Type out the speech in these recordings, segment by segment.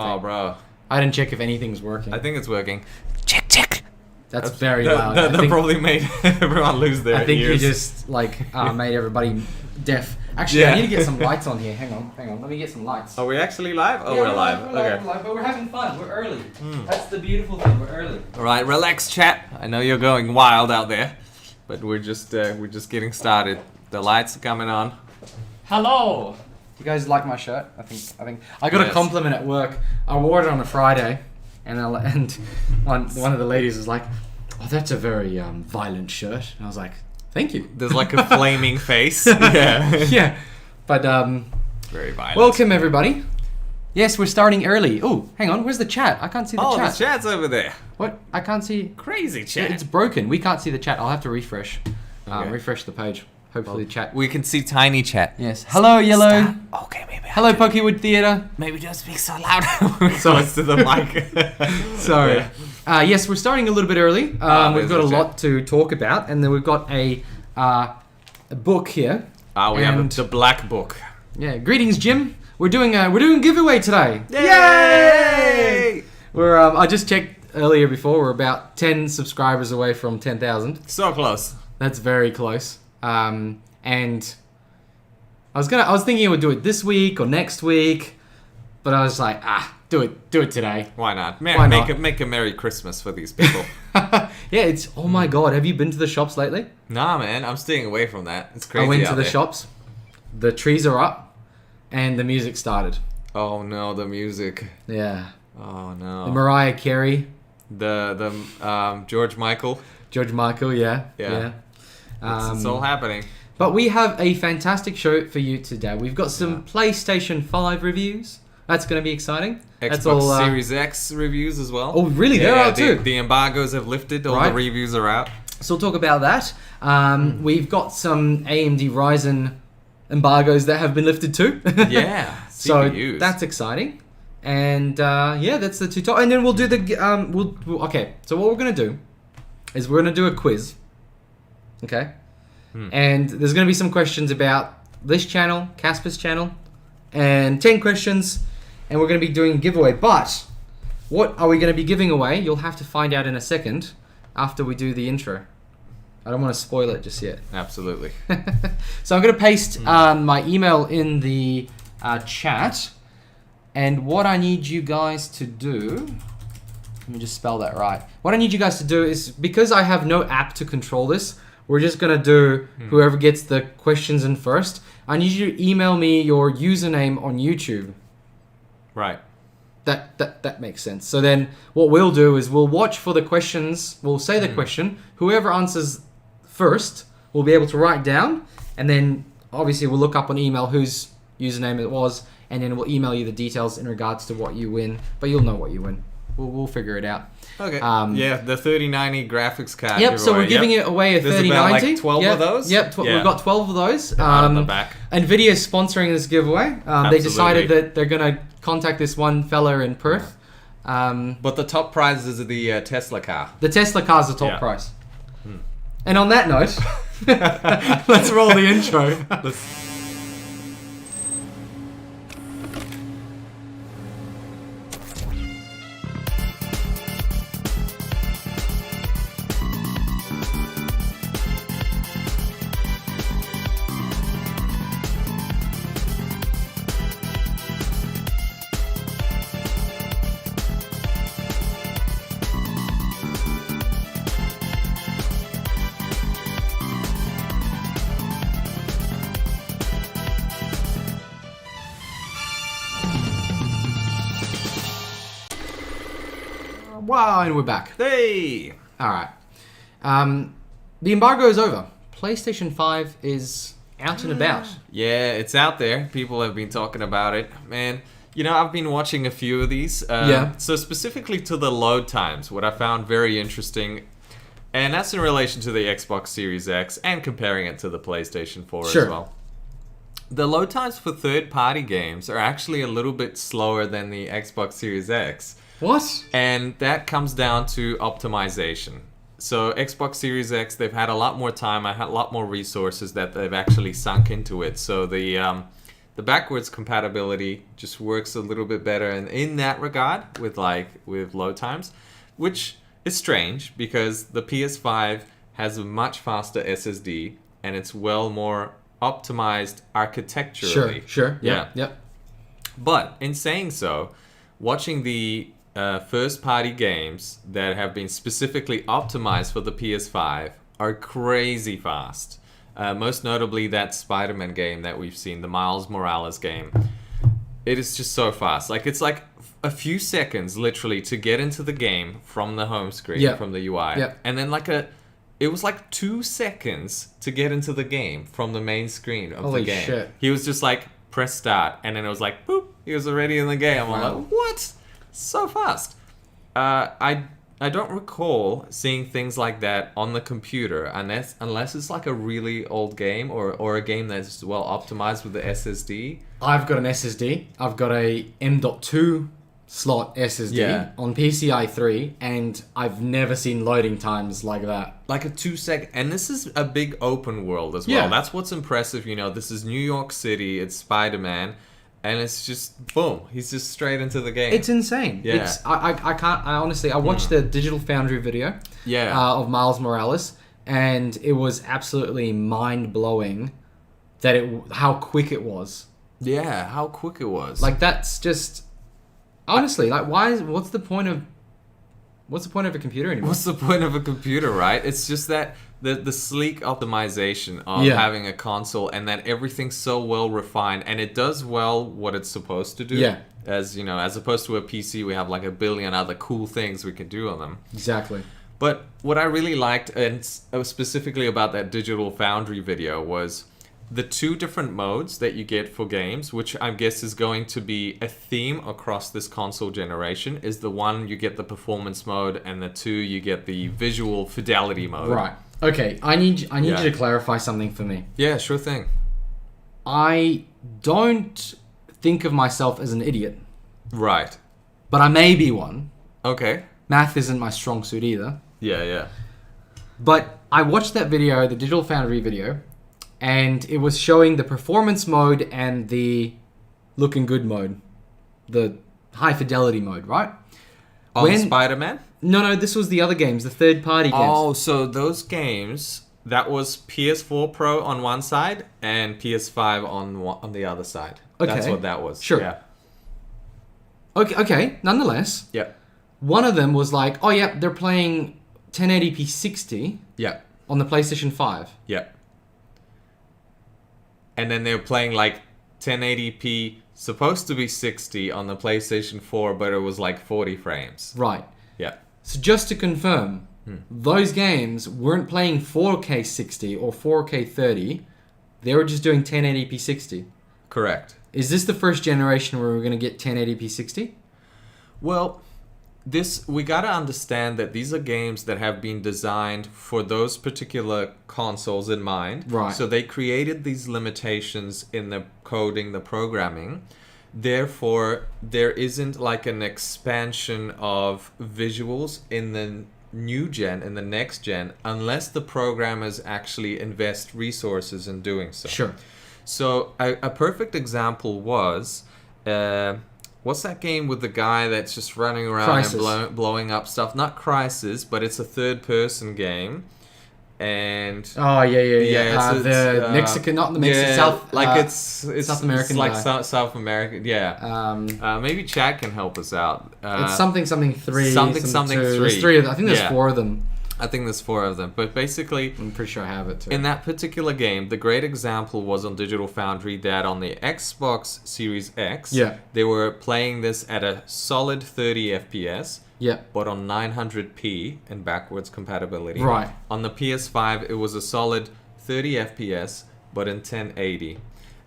Oh, bro. I didn't check if anything's working. I think it's working. Check. That's very loud. That probably made everyone lose their ears. I think you just made everybody deaf. Actually, I need to get some lights on here. Hang on. Let me get some lights. Are we actually live? Oh, yeah, we're live. Okay. We're live, but we're having fun. We're early. That's the beautiful thing. We're early. All right, relax, chat. I know you're going wild out there, but we're just getting started. The lights are coming on. Hello. You guys like my shirt? I think I got a compliment at work. I wore it on a Friday, and one of the ladies was like, "Oh, that's a very violent shirt." And I was like, "Thank you." There's like a flaming face. Yeah. Yeah. But very violent. Welcome everybody. Yes, we're starting early. Oh, hang on. Where's the chat? I can't see the chat. Oh, the chat's over there. What? I can't see. Crazy chat. It's broken. We can't see the chat. I'll have to refresh. Okay. Refresh the page. Hopefully the chat. We can see tiny chat. Yes. Hello, Yellow. Stop. Okay, maybe. Hello, Pokewood Theatre. Maybe don't speak so loud. Close to the mic. Sorry. Yeah. Yes, we're starting a little bit early. We've got a lot to talk about, and then we've got a book here. We have the Black Book. Yeah. Greetings, Jim. We're doing a giveaway today. Yay! We're I just checked earlier before. We're about 10 subscribers away from 10,000. So close. That's very close. And I was thinking I would do it this week or next week, but I was like, do it today. Why not? Why not? Make a Merry Christmas for these people. Yeah, it's oh my god. Have you been to the shops lately? Nah, man, I'm staying away from that. It's crazy. I went out to the there. shops. The trees are up, and the music started. Oh no, the music. Yeah. Oh no. The Mariah Carey. The George Michael. George Michael. Yeah. It's all happening. But we have a fantastic show for you today. We've got some PlayStation 5 reviews. That's going to be exciting. Xbox Series X reviews as well. Oh, really? There are too. The embargoes have lifted. All the reviews are out. So we'll talk about that. We've got some AMD Ryzen embargoes that have been lifted too. Yeah. So CPUs. that's exciting. And that's the tutorial. And then we'll do the okay. So what we're going to do is we're going to do a quiz. Okay. And there's going to be some questions about this channel, Casper's channel, and 10 questions, and we're going to be doing a giveaway. But what are we going to be giving away? You'll have to find out in a second after we do the intro. I don't want to spoil it just yet. Absolutely. So I'm going to paste my email in the chat, and what I need you guys to do... Let me just spell that right. What I need you guys to do is, because I have no app to control this, we're just going to do whoever gets the questions in first. I need you to email me your username on YouTube. Right. That makes sense. So then what we'll do is we'll watch for the questions. We'll say the question. Whoever answers first will be able to write down. And then obviously we'll look up on email whose username it was. And then we'll email you the details in regards to what you win. But you'll know what you win. We'll figure it out. Okay. The 3090 graphics card. Yep. So we're giving it away a 3090. There's about like 12 of those. Yep. We've got 12 of those. On the back. Nvidia's sponsoring this giveaway. They decided that they're gonna contact this one fella in Perth. But the top prize is the Tesla car. The Tesla car's the top prize. And on that note, let's roll the intro. Wow, and we're back. Hey! Alright. The embargo is over. PlayStation 5 is out and about. Yeah, it's out there. People have been talking about it. Man, I've been watching a few of these. So specifically to the load times, what I found very interesting, and that's in relation to the Xbox Series X and comparing it to the PlayStation 4 as well. The load times for third-party games are actually a little bit slower than the Xbox Series X. What? And that comes down to optimization. So Xbox Series X, they've had a lot more time, a lot more resources that they've actually sunk into it. So the the backwards compatibility just works a little bit better in that regard with load times, which is strange because the PS5 has a much faster SSD and it's well more optimized architecturally. Sure. Yeah. Yep. But in saying so, watching the first-party games that have been specifically optimized for the PS5 are crazy fast. Most notably that Spider-Man game that we've seen, the Miles Morales game. It is just so fast. Like, it's like a few seconds, literally, to get into the game from the home screen, from the UI. Yep. And then it was like 2 seconds to get into the game from the main screen of the game. Holy shit. He was just like, press start, and then it was like, boop, he was already in the game. I'm like, what? So fast. I don't recall seeing things like that on the computer unless it's like a really old game or a game that's well optimized with the SSD. I've got an SSD. I've got a M.2 slot SSD on PCI 3, and I've never seen loading times like that. Like a 2 second, and this is a big open world as well. Yeah. That's what's impressive. This is New York City. It's Spider-Man. And it's just, boom, he's just straight into the game. It's insane. Yeah. I honestly, I watched the Digital Foundry video of Miles Morales, and it was absolutely mind-blowing how quick it was. Yeah, how quick it was. Like, that's just, honestly, like, what's the point of a computer anymore? What's the point of a computer, right? It's just that the sleek optimization of having a console and that everything's so well refined and it does well what it's supposed to do. Yeah. As opposed to a PC, we have like a billion other cool things we can do on them. Exactly. But what I really liked, and specifically about that Digital Foundry video, was the 2 different modes that you get for games, which I guess is going to be a theme across this console generation, is the 1 you get the performance mode, and the 2 you get the visual fidelity mode. Right. Okay, I need you to clarify something for me. Yeah, sure thing. I don't think of myself as an idiot. Right. But I may be one. Okay. Math isn't my strong suit either. Yeah. But I watched that video, the Digital Foundry video, and it was showing the performance mode and the looking good mode. The high fidelity mode, right? On Spider-Man? No, this was the other games, the third-party games. Oh, so those games, that was PS4 Pro on one side and PS5 on the other side. Okay. That's what that was. Sure. Yeah. Okay, nonetheless. Yeah. One of them was like, oh yeah, they're playing 1080p 60 on the PlayStation 5. Yeah. And then they're playing like 1080p, supposed to be 60 on the PlayStation 4, but it was like 40 frames. Right. Yeah. So just to confirm, those games weren't playing 4K 60 or 4K 30. They were just doing 1080p 60. Correct. Is this the first generation where we're going to get 1080p 60? Well, we got to understand that these are games that have been designed for those particular consoles in mind. Right. So they created these limitations in the coding, the programming. Therefore, there isn't like an expansion of visuals in the new gen, in the next gen, unless the programmers actually invest resources in doing so. Sure. So a perfect example was, what's that game with the guy that's just running around Crysis. and blowing up stuff? Not Crysis, but it's a third-person game. And oh yeah. It's the Mexican, not the Mexican, South, like it's South American, it's like guy. South American, yeah. Maybe Chad can help us out. It's something 3, something 3. There's 3 of them. I think there's 4 of them. I think there's 4 of them, but basically, I'm pretty sure I have it too. In that particular game, the great example was on Digital Foundry that on the Xbox Series X, they were playing this at a solid 30 FPS. Yeah. But on 900p and backwards compatibility. Right. On the PS5, it was a solid 30 FPS, but in 1080.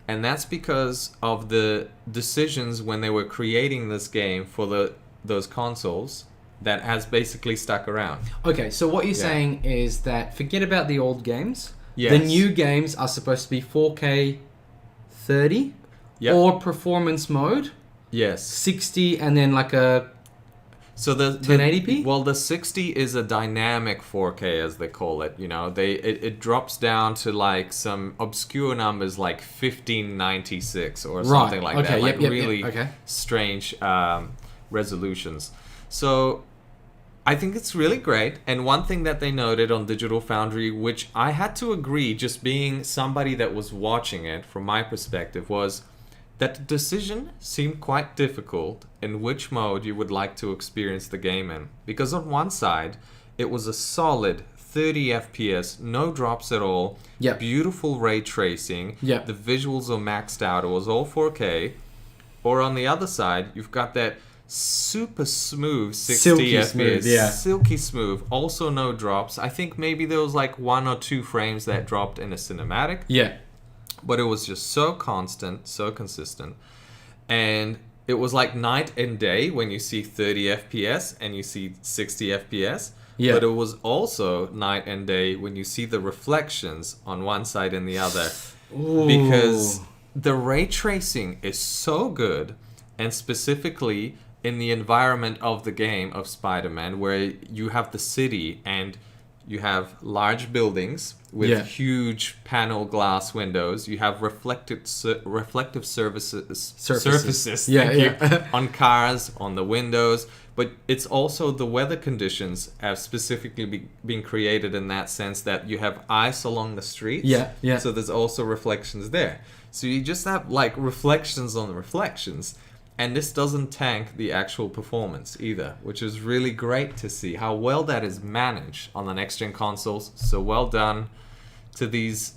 And that's because of the decisions when they were creating this game for those consoles that has basically stuck around. Okay, so what you're saying is that forget about the old games. Yes. The new games are supposed to be 4K 30 or performance mode. Yes. 60 and then like a So the 1080p? Well, the 60 is a dynamic 4K, as they call it. You know, it drops down to like some obscure numbers like 1596 or something like that. Like really strange resolutions. So I think it's really great. And one thing that they noted on Digital Foundry, which I had to agree, just being somebody that was watching it from my perspective, was that the decision seemed quite difficult in which mode you would like to experience the game in. Because on one side, it was a solid 30 FPS, no drops at all, beautiful ray tracing, the visuals are maxed out, it was all 4K. Or on the other side, you've got that super smooth 60 FPS, silky smooth, also no drops. I think maybe there was like 1 or 2 frames that dropped in a cinematic. But it was just so constant, so consistent. And it was like night and day when you see 30 FPS and you see 60 FPS. But it was also night and day when you see the reflections on one side and the other. Ooh. Because the ray tracing is so good, and specifically in the environment of the game of Spider-Man, where you have the city and you have large buildings with huge panel glass windows. You have reflective surfaces on cars, on the windows. But it's also the weather conditions have specifically been created in that sense that you have ice along the streets. So there's also reflections there. So you just have like reflections on reflections. And this doesn't tank the actual performance either, which is really great to see how well that is managed on the next-gen consoles. So well done to these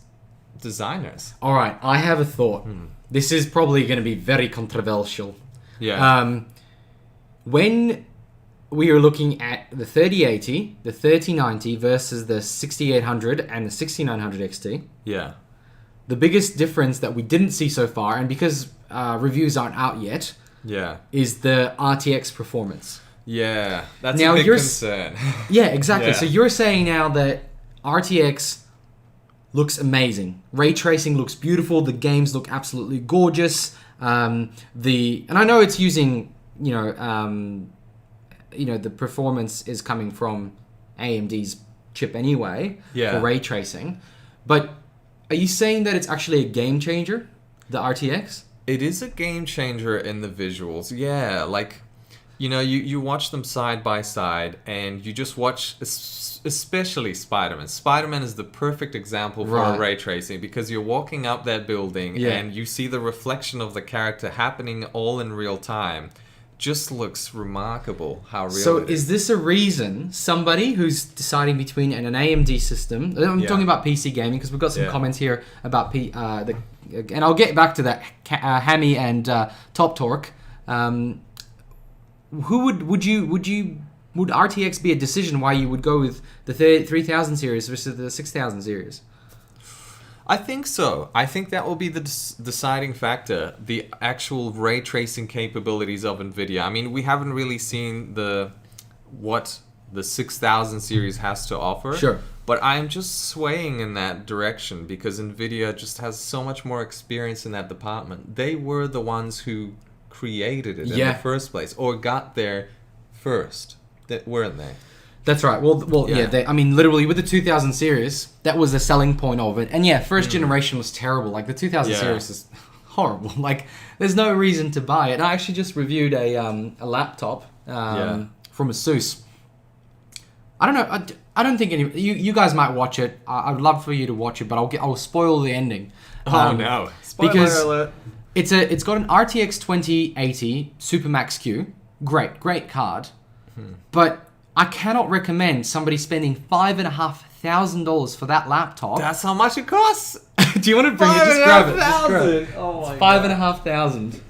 designers. All right, I have a thought. This is probably going to be very controversial. When we are looking at the 3080, the 3090 versus the 6800 and the 6900 XT, the biggest difference that we didn't see so far, and because reviews aren't out yet, is the RTX performance. That's now a big concern. Exactly. So you're saying now that RTX looks amazing. Ray tracing looks beautiful. The games look absolutely gorgeous. And I know it's using, the performance is coming from AMD's chip anyway for ray tracing. But are you saying that it's actually a game changer, the RTX? It is a game changer in the visuals. Like, you watch them side by side and you just watch, especially Spider-Man. Spider-Man is the perfect example for ray tracing because you're walking up that building and you see the reflection of the character happening all in real time. Just looks remarkable how real so it is. Is this a reason somebody who's deciding between an AMD system, I'm talking about PC gaming because we've got some comments here about and I'll get back to that, Hammy and Top Torque. Would RTX be a decision why you would go with the 3000 series versus the 6000 series? I think so. I think that will be the deciding factor, the actual ray tracing capabilities of NVIDIA. I mean, we haven't really seen what the 6000 series has to offer. But I'm just swaying in that direction because NVIDIA just has so much more experience in that department. They were the ones who created it in the first place, or got there first, weren't they? That's right. Well, literally with the 2000 series, that was the selling point of it. And first generation was terrible. Like the 2000 series is horrible. Like there's no reason to buy it. And I actually just reviewed a laptop from ASUS. I don't know. I don't think you guys might watch it. I would love for you to watch it, but I'll spoil the ending. No! Spoiler alert! It's got an RTX 2080 Supermax Q. Great card, but I cannot recommend somebody spending $5,500 for that laptop. That's how much it costs. Do you want to bring it? Just grab it. Oh my God. $5,500.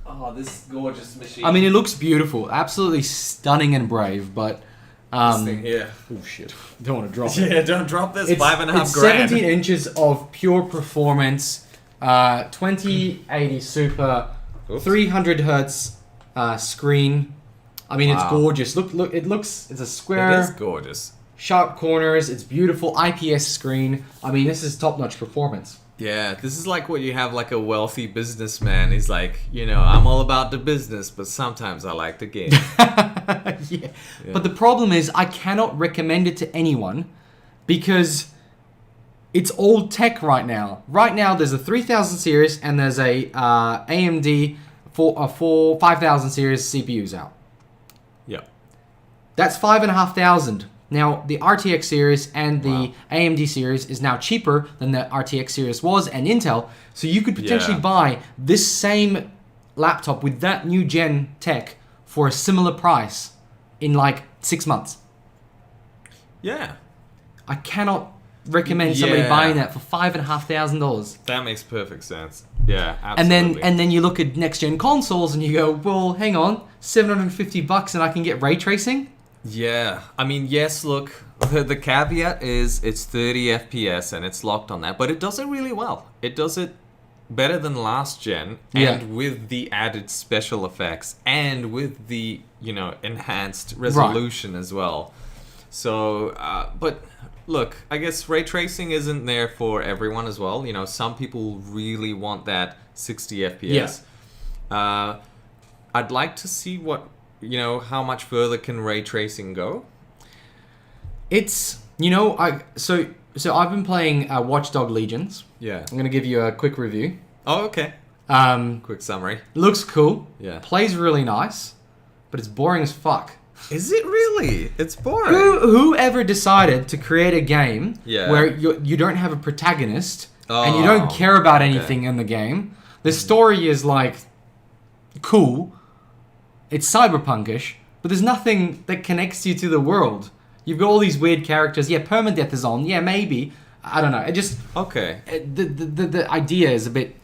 Oh, this gorgeous machine. I mean, it looks beautiful, absolutely stunning and brave, but. This thing here. Oh shit! Don't want to drop it. Yeah, don't drop this. It's, $5,500. It's 17 inches of pure performance. 2080 Super, 300 hertz screen. I mean, it's gorgeous. Look! It's a square. It is gorgeous. Sharp corners. It's beautiful. IPS screen. I mean, this is top-notch performance. Yeah, this is like what you have like a wealthy businessman. He's like, I'm all about the business, but sometimes I like the game. Yeah. But the problem is I cannot recommend it to anyone because it's old tech right now. Right now there's a 3000 series and there's a AMD 5000 series CPUs out. Yeah. That's 5,500. Now, the RTX series and the AMD series is now cheaper than the RTX series was and Intel. So you could potentially buy this same laptop with that new gen tech for a similar price in like 6 months. Yeah. I cannot recommend somebody buying that for $5,500. That makes perfect sense. Yeah, absolutely. And then you look at next gen consoles and you go, well, hang on, $750 and I can get ray tracing? Yeah, I mean, yes, look, the caveat is it's 30 FPS and it's locked on that, but it does it really well. It does it better than last gen, and with the added special effects and with the, enhanced resolution as well. So, but look, I guess ray tracing isn't there for everyone as well. Some people really want that 60 FPS. Yeah. I'd like to see what... how much further can ray tracing go? It's, so I've been playing Watch Dogs Legions. Yeah. I'm going to give you a quick review. Oh, okay. Quick summary. Looks cool. Yeah. Plays really nice, but it's boring as fuck. Is it really? It's boring. Whoever decided to create a game where you don't have a protagonist and you don't care about anything in the game. The story is like cool. It's cyberpunkish, but there's nothing that connects you to the world. You've got all these weird characters. Yeah, permadeath is on. Yeah, maybe. I don't know. It just... Okay. The idea is a bit...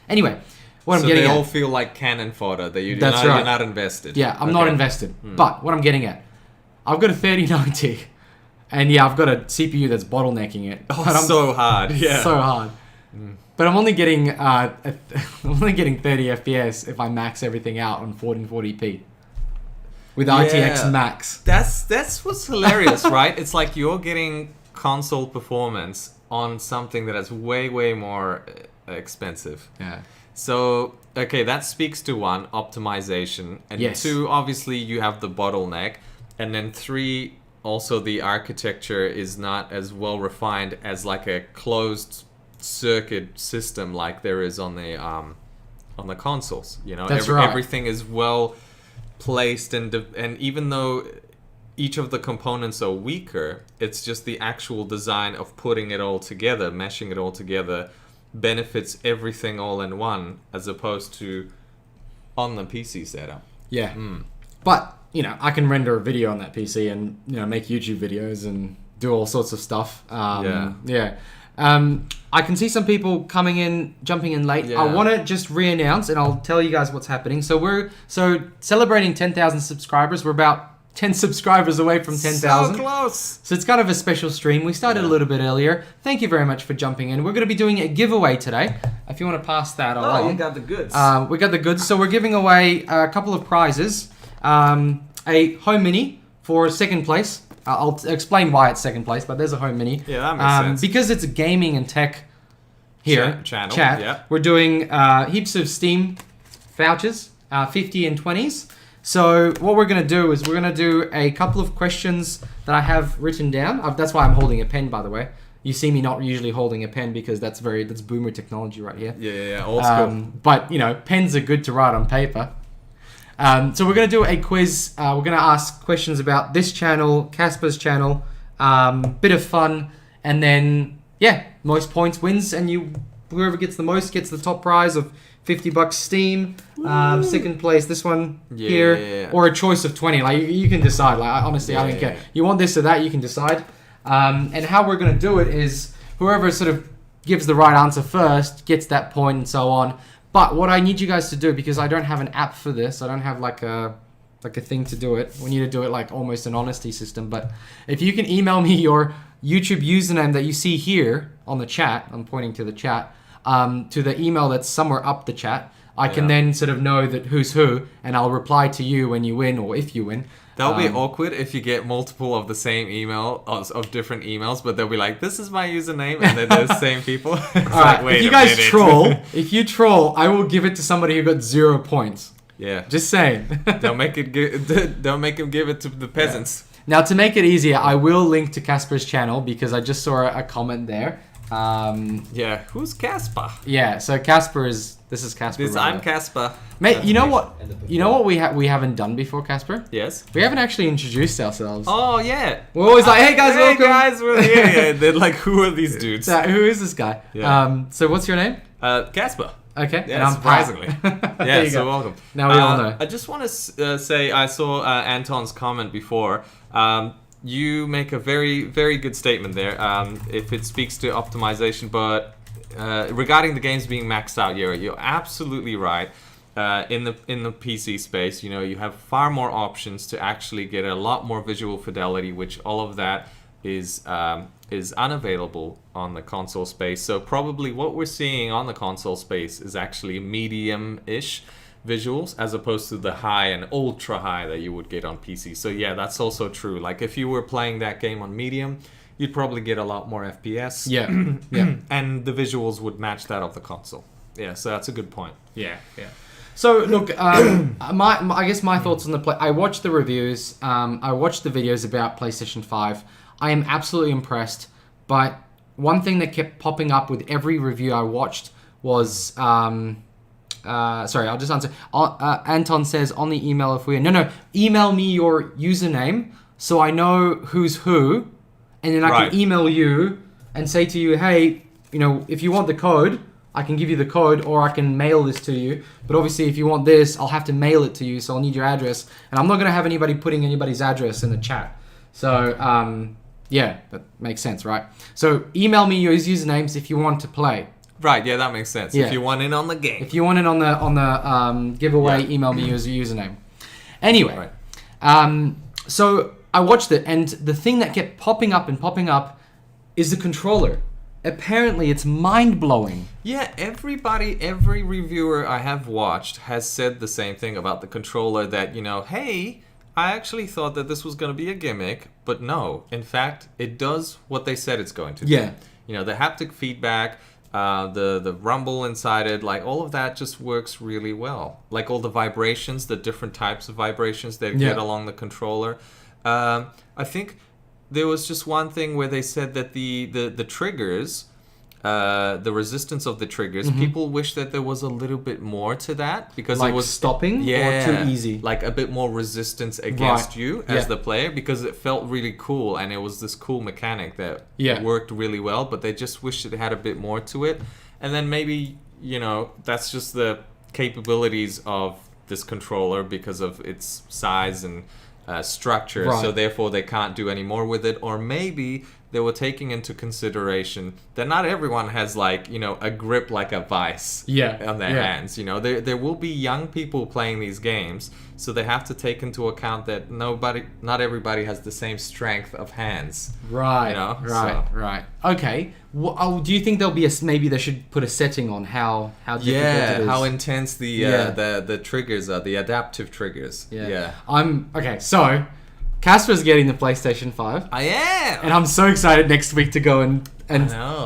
Anyway, what I'm getting at... So they all feel like cannon fodder. That you're not invested. Yeah, I'm not invested. But what I'm getting at... I've got a 3090. And yeah, I've got a CPU that's bottlenecking it. Oh, it's so hard. Yeah. So hard. But I'm only getting 30 FPS if I max everything out on 1440p with RTX Max. That's what's hilarious, right? It's like you're getting console performance on something that is way more expensive. Yeah. So okay, that speaks to one, optimization, and two, obviously you have the bottleneck, and then three, also the architecture is not as well refined as like a closed circuit system like there is on the consoles. That's right. Everything is well placed, and even though each of the components are weaker, it's just the actual design of putting it all together, meshing it all together, benefits everything all in one, as opposed to on the PC setup. Yeah. But I can render a video on that PC and make YouTube videos and do all sorts of stuff. I can see some people jumping in late. I want to just re-announce, and I'll tell you guys what's happening. So we're celebrating 10,000 subscribers. We're about 10 subscribers away from 10,000. So close. So it's kind of a special stream. We started a little bit earlier. Thank you very much for jumping in. We're going to be doing a giveaway today. If you want to pass that along. Oh, you got the goods. We got the goods. So we're giving away a couple of prizes. A home mini for second place. I'll explain why it's second place, but there's a home mini. Yeah, that makes sense. Because it's gaming and tech here. Chat. Yeah. We're doing heaps of Steam vouchers, 50 and 20s. So what we're going to do is we're going to do a couple of questions that I have written down. That's why I'm holding a pen, by the way. You see me not usually holding a pen because that's boomer technology right here. Yeah. Old school. But, pens are good to write on paper. So we're going to do a quiz. We're going to ask questions about this channel, Casper's channel, bit of fun, and then, most points wins, and whoever gets the most gets the top prize of $50 Steam. Second place, this one here, or a choice of 20. Like you can decide. Like honestly, I don't care. You want this or that, you can decide. And how we're going to do it is whoever sort of gives the right answer first gets that point, and so on. But what I need you guys to do, because I don't have an app for this, I don't have like a thing to do it. We need to do it like almost an honesty system. But if you can email me your YouTube username that you see here on the chat, I'm pointing to the chat, to the email that's somewhere up the chat, I can then sort of know that who's who, and I'll reply to you when you win or if you win. That'll be awkward if you get multiple of the same email of different emails, but they'll be like, "This is my username," and then they're the same people. It's like, wait, if you guys if you troll, I will give it to somebody who got 0 points. Yeah, just saying. Don't make him give it to the peasants. Yeah. Now, to make it easier, I will link to Casper's channel because I just saw a comment there. Yeah, who's Casper? Yeah, so Casper is. This is Casper. I'm Casper. Mate, you know what? You know what we haven't done before, Casper? Yes. We haven't actually introduced ourselves. Oh yeah. We're always like, "Hey guys, welcome." Hey guys, we're here. Yeah, they're like, "Who are these dudes?" So, who is this guy? Yeah. So what's your name? Casper. Okay. Yeah, and I'm surprisingly. Yeah, so welcome. Now we all know. I just want to say I saw Anton's comment before. You make a very, very good statement there. If it speaks to optimization, but regarding the games being maxed out, you're absolutely right. In the PC space, you have far more options to actually get a lot more visual fidelity, which all of that is unavailable on the console space. So probably what we're seeing on the console space is actually medium-ish visuals as opposed to the high and ultra high that you would get on PC. So yeah, that's also true. Like if you were playing that game on medium, you'd probably get a lot more FPS. Yeah. Yeah. And the visuals would match that of the console. Yeah, so that's a good point. Yeah. Yeah. So look, I guess my thoughts on the play. I watched the reviews. I watched the videos about PlayStation 5. I am absolutely impressed. But one thing that kept popping up with every review I watched was, sorry, I'll just answer. Anton says on the email email me your username so I know who's who, and then I can email you and say to you, hey, if you want the code, I can give you the code, or I can mail this to you. But obviously, if you want this, I'll have to mail it to you, so I'll need your address. And I'm not going to have anybody putting anybody's address in the chat. So, yeah, that makes sense, right? So, email me your usernames if you want to play. Right, yeah, that makes sense. Yeah. If you want in on the game. If you want in on the giveaway, email me your username. Anyway, so I watched it, and the thing that kept popping up is the controller. Apparently, it's mind-blowing. Yeah, every reviewer I have watched has said the same thing about the controller, that, hey, I actually thought that this was going to be a gimmick, but no. In fact, it does what they said it's going to do. Yeah. The haptic feedback, the rumble inside it, like all of that just works really well. Like all the vibrations, the different types of vibrations that get along the controller. I think there was just one thing where they said that the triggers, the resistance of the triggers, people wish that there was a little bit more to that, because like it was stopping or too easy, like a bit more resistance against you as the player, because it felt really cool and it was this cool mechanic that worked really well, but they just wished it had a bit more to it. And then maybe that's just the capabilities of this controller because of its size and structure, so therefore they can't do any more with it. Or maybe they were taking into consideration that not everyone has a grip like a vice on their hands. There will be young people playing these games, so they have to take into account that not everybody has the same strength of hands. Right. Okay. Do you think there'll be maybe they should put a setting on how difficult it is? How intense the triggers are, the adaptive triggers. Okay, so Casper's getting the PlayStation 5. I am! And I'm so excited next week to go and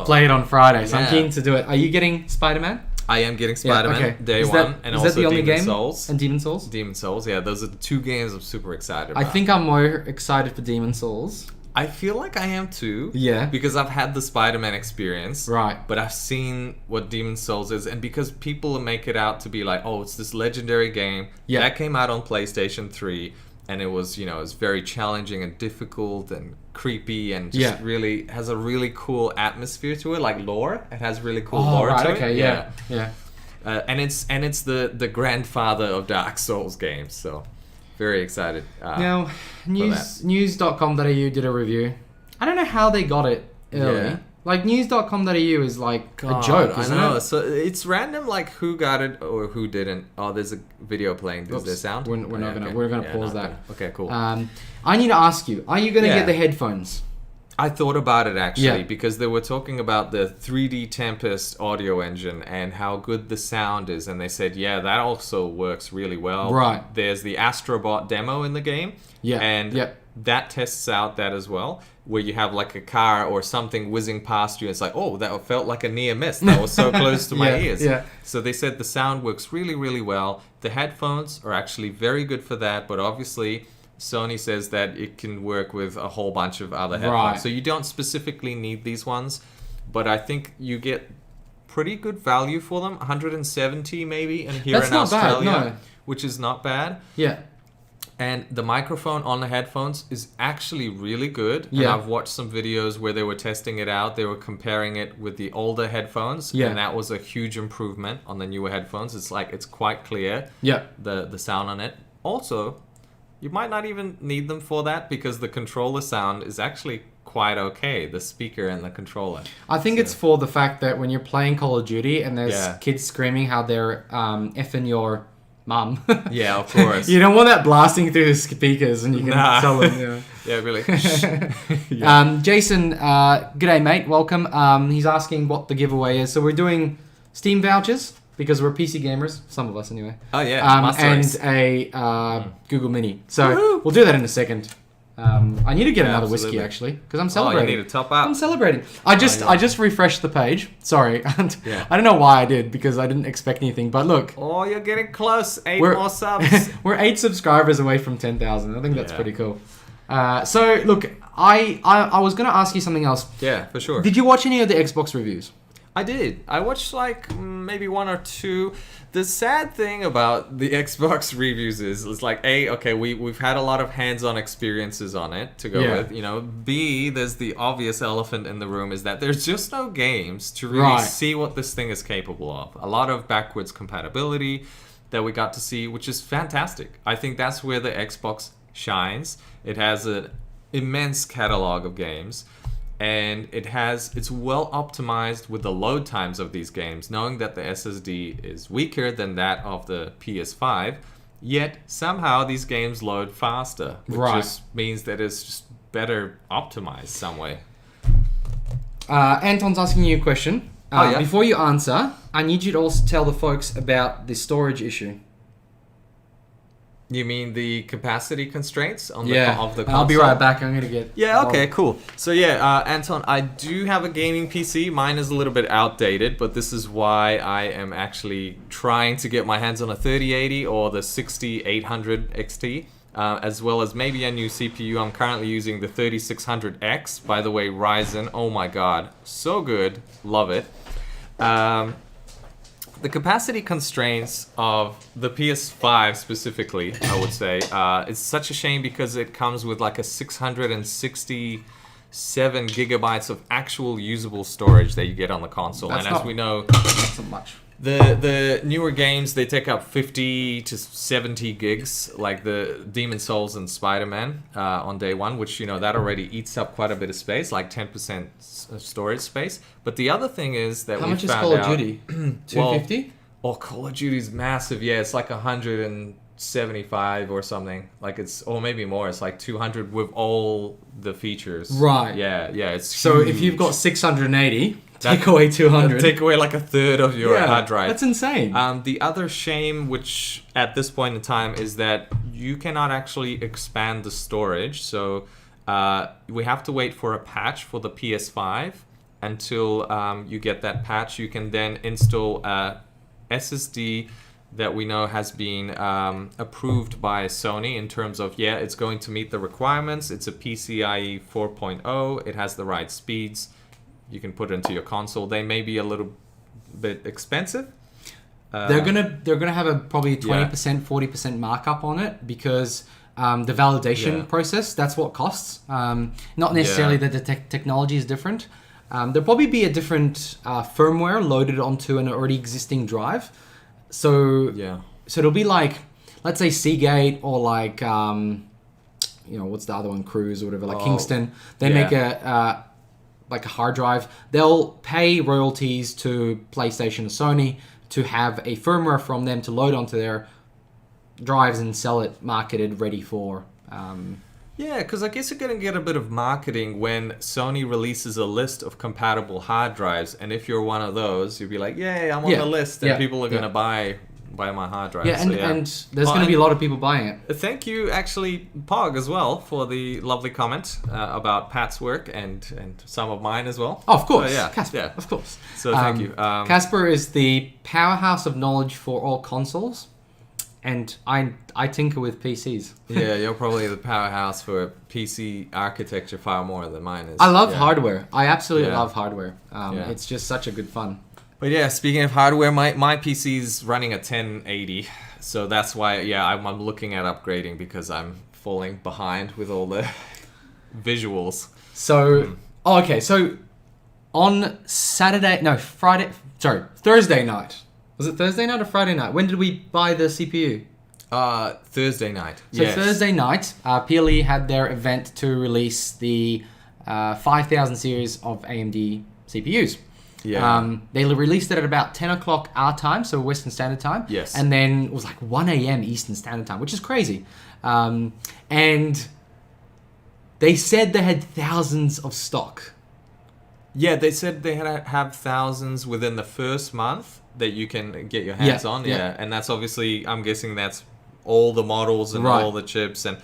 play it on Friday. So I'm keen to do it. Are you getting Spider-Man? I am getting Spider-Man day one, and also the only Demon Souls. And Demon Souls? Demon Souls, yeah. Those are the two games I'm super excited about. I think I'm more excited for Demon Souls. I feel like I am too. Yeah. Because I've had the Spider-Man experience. Right. But I've seen what Demon Souls is, and because people make it out to be like, oh, it's this legendary game. Yeah. That came out on PlayStation 3. And it was, it was very challenging and difficult and creepy and just really has a really cool atmosphere to it, like lore. It has really cool lore to it. Okay, yeah. And it's the grandfather of Dark Souls games, so very excited. Now, news.com.au did a review. I don't know how they got it early. Yeah. Like news.com.au is like a joke, isn't it? So it's random, like who got it or who didn't. Oh, there's a video playing. Does there sound? We're gonna pause that. Okay, cool. I need to ask you: are you gonna get the headphones? I thought about it actually because they were talking about the 3D Tempest audio engine and how good the sound is, and they said, yeah, that also works really well. Right. There's the Astrobot demo in the game, and that tests out that as well, where you have like a car or something whizzing past you. And it's like, oh, that felt like a near miss. That was so close to my ears. Yeah. So they said the sound works really, really well. The headphones are actually very good for that, but obviously Sony says that it can work with a whole bunch of other headphones. Right. So you don't specifically need these ones, but I think you get pretty good value for them. 170 maybe in Australia, which is not bad. Yeah. And the microphone on the headphones is actually really good. Yeah. And I've watched some videos where they were testing it out. They were comparing it with the older headphones. Yeah. And that was a huge improvement on the newer headphones. It's like, it's quite clear. Yeah. The sound on it. Also, you might not even need them for that because the controller sound is actually quite okay. The speaker and the controller. I think it's for the fact that when you're playing Call of Duty and there's kids screaming how they're effing your mum. Yeah, of course. You don't want that blasting through the speakers, and you can tell them. Yeah, really. Jason, g'day mate, welcome. He's asking what the giveaway is. So we're doing Steam vouchers because we're PC gamers, some of us anyway. Oh yeah, and a Google Mini. So we'll do that in a second. I need to get another whiskey actually because I'm celebrating. You need to top up. I'm celebrating. I just refreshed the page. Sorry, I don't know why I did because I didn't expect anything. But look, you're getting close. 8 more subs. We're 8 subscribers away from 10,000. I think that's pretty cool. So look, I was gonna ask you something else. Yeah, for sure. Did you watch any of the Xbox reviews? I did. I watched like maybe 1 or 2. The sad thing about the Xbox reviews is like, we've had a lot of hands-on experiences on it to go with. You know, B, there's the obvious elephant in the room is that there's just no games to really see what this thing is capable of. A lot of backwards compatibility that we got to see, which is fantastic. I think that's where the Xbox shines. It has an immense catalog of games. And it's well optimized with the load times of these games, knowing that the SSD is weaker than that of the PS5, yet somehow these games load faster, which just means that it's just better optimized some way. Anton's asking you a question. Before you answer, I need you to also tell the folks about the storage issue. You mean the capacity constraints of the console? I'll be right back. I'm going to get... Yeah, okay, cool. So Anton, I do have a gaming PC. Mine is a little bit outdated, but this is why I am actually trying to get my hands on a 3080 or the 6800 XT, as well as maybe a new CPU. I'm currently using the 3600X. By the way, Ryzen. Oh my god. So good. Love it. The capacity constraints of the PS5 specifically, I would say, it's such a shame because it comes with like a 667 gigabytes of actual usable storage that you get on the console. As we know, that's not much. The newer games, they take up 50 to 70 gigs, like the Demon Souls and Spider-Man on day one, which, that already eats up quite a bit of space, like 10% storage space. But the other thing is that how much is Call of Duty? 250? Call of Duty's massive. Yeah, it's like 175 or something. Or maybe more. It's like 200 with all the features. Right. Yeah, it's so huge. If you've got 680... Take away 200. Take away like a third of your hard drive. That's insane. The other shame, which at this point in time, is that you cannot actually expand the storage. So we have to wait for a patch for the PS5 until you get that patch. You can then install a SSD that we know has been approved by Sony in terms of, it's going to meet the requirements. It's a PCIe 4.0. It has the right speeds. You can put it into your console. They may be a little bit expensive. They're gonna have probably 20%, 40% markup on it because the validation process, that's what costs. Not necessarily that the technology is different. There'll probably be a different firmware loaded onto an already existing drive. So it'll be like, let's say Seagate or like what's the other one, Cruise or whatever, like Kingston. They make a hard drive. They'll pay royalties to PlayStation or Sony to have a firmware from them to load onto their drives and sell it marketed, ready for Yeah, because I guess you're going to get a bit of marketing when Sony releases a list of compatible hard drives, and if you're one of those, you'll be like, "Yay, I'm on the list," and people are going to buy my hard drive. Yeah, and there's going to be a lot of people buying it. Thank you, actually, Pog, as well, for the lovely comment about Pat's work and some of mine as well. Oh, of course. Casper, of course. So thank you. Casper is the powerhouse of knowledge for all consoles, and I tinker with PCs. Yeah, you're probably the powerhouse for PC architecture far more than mine is. I love hardware. I absolutely love hardware. It's just such a good fun. But yeah, speaking of hardware, my PC's running a 1080, so that's why I'm looking at upgrading because I'm falling behind with all the visuals. So so on Thursday night. Was it Thursday night or Friday night? When did we buy the CPU? Thursday night. So Thursday night, PLE had their event to release the 5000 series of AMD CPUs. Yeah. They released it at about 10 o'clock our time, so Western Standard Time. Yes. And then it was like 1 a.m. Eastern Standard Time, which is crazy. And they said they had thousands of stock. Yeah, they said they had have thousands within the first month that you can get your hands on. Yeah. And that's obviously, I'm guessing that's all the models and all the chips and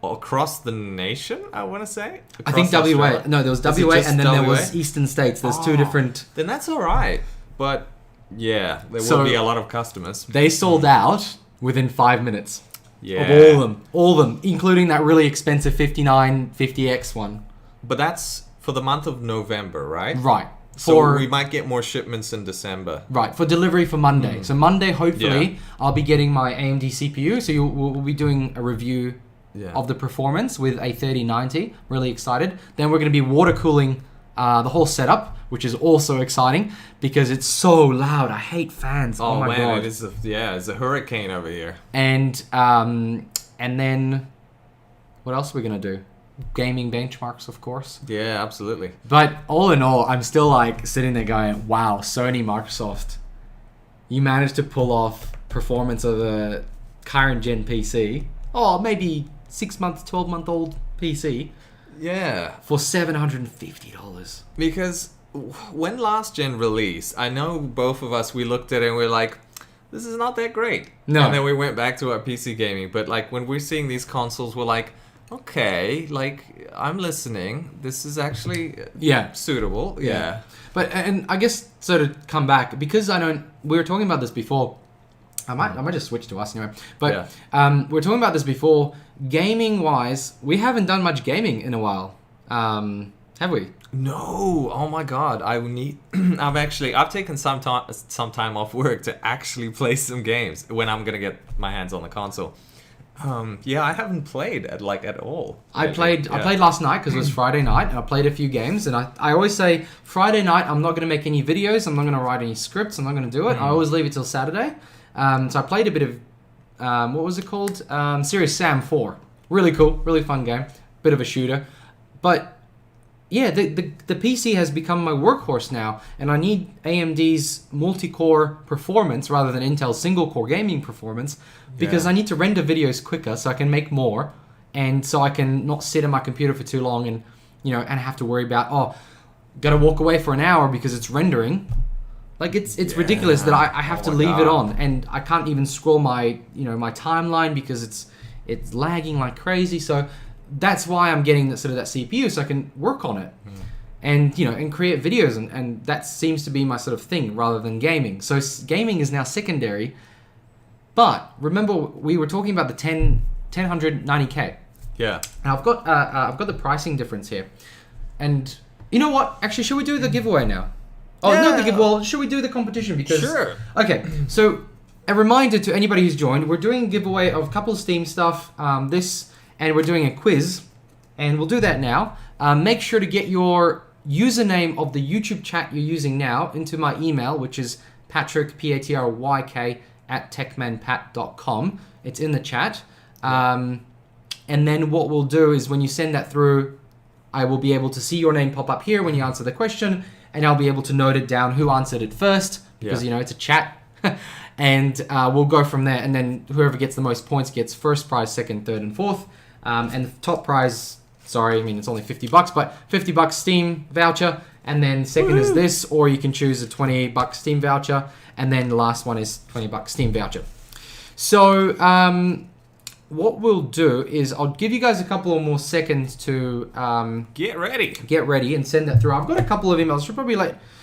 across the nation, I want to say. I think WA. No, there was WA and then there was Eastern States. There's two different. Then that's all right. But yeah, there will be a lot of customers. They sold out within 5 minutes. Yeah. Of all of them, including that really expensive 5950X one. But that's for the month of November, right? Right. So we might get more shipments in December. Right, for delivery for Monday. So Monday, hopefully, I'll be getting my AMD CPU. So we'll be doing a review of the performance with a 3090. Really excited. Then we're going to be water cooling the whole setup, which is also exciting because it's so loud. I hate fans. Oh my god! It is it's a hurricane over here. And then what else are we going to do? Gaming benchmarks, of course. Yeah, absolutely. But all in all, I'm still like sitting there going, wow, Sony, Microsoft, you managed to pull off performance of a current gen PC. Oh, maybe 6-month, 12-month-old PC. Yeah. For $750. Because when last gen released, I know both of us, we looked at it and we're like, this is not that great. No. And then we went back to our PC gaming. But like when we're seeing these consoles, we're like, okay, like I'm listening. This is actually suitable. Yeah. But and I guess so to come back because we were talking about this before. I might just switch to us anyway. But we were talking about this before. Gaming wise, we haven't done much gaming in a while. Have we? No. Oh my god. I've taken some time off work to actually play some games when I'm gonna get my hands on the console. I haven't played at all. I played last night because it was Friday night, and I played a few games. And I always say Friday night I'm not going to make any videos. I'm not going to write any scripts. I'm not going to do it. I always leave it till Saturday. So I played a bit of what was it called? Serious Sam 4. Really cool, really fun game. Bit of a shooter, but yeah, the PC has become my workhorse now, and I need AMD's multi-core performance rather than Intel's single-core gaming performance because I need to render videos quicker so I can make more, and so I can not sit at my computer for too long and and have to worry about gotta walk away for an hour because it's rendering. Like it's ridiculous that I have to leave it on, and I can't even scroll my my timeline because it's lagging like crazy. So that's why I'm getting that CPU so I can work on it and create videos and that seems to be my sort of thing rather than gaming. So gaming is now secondary. But remember we were talking about the 1090K. Yeah. And I've got the pricing difference here. And you know what? Actually, should we do the giveaway now? Oh, no, the giveaway. Well, should we do the competition? Because sure. Okay. So a reminder to anybody who's joined, we're doing a giveaway of a couple of Steam stuff. And we're doing a quiz, and we'll do that now. Make sure to get your username of the YouTube chat you're using now into my email, which is Patrick, Patryk, @techmanpat.com. It's in the chat. And then what we'll do is when you send that through, I will be able to see your name pop up here when you answer the question, and I'll be able to note it down who answered it first, because, it's a chat. And we'll go from there, and then whoever gets the most points gets first prize, second, third, and fourth. And the top prize, sorry, I mean, it's only $50, but $50 Steam voucher. And then second is this, or you can choose a $20 Steam voucher. And then the last one is $20 Steam voucher. So what we'll do is I'll give you guys a couple of more seconds to get ready and send that through. I've got a couple of emails. Should probably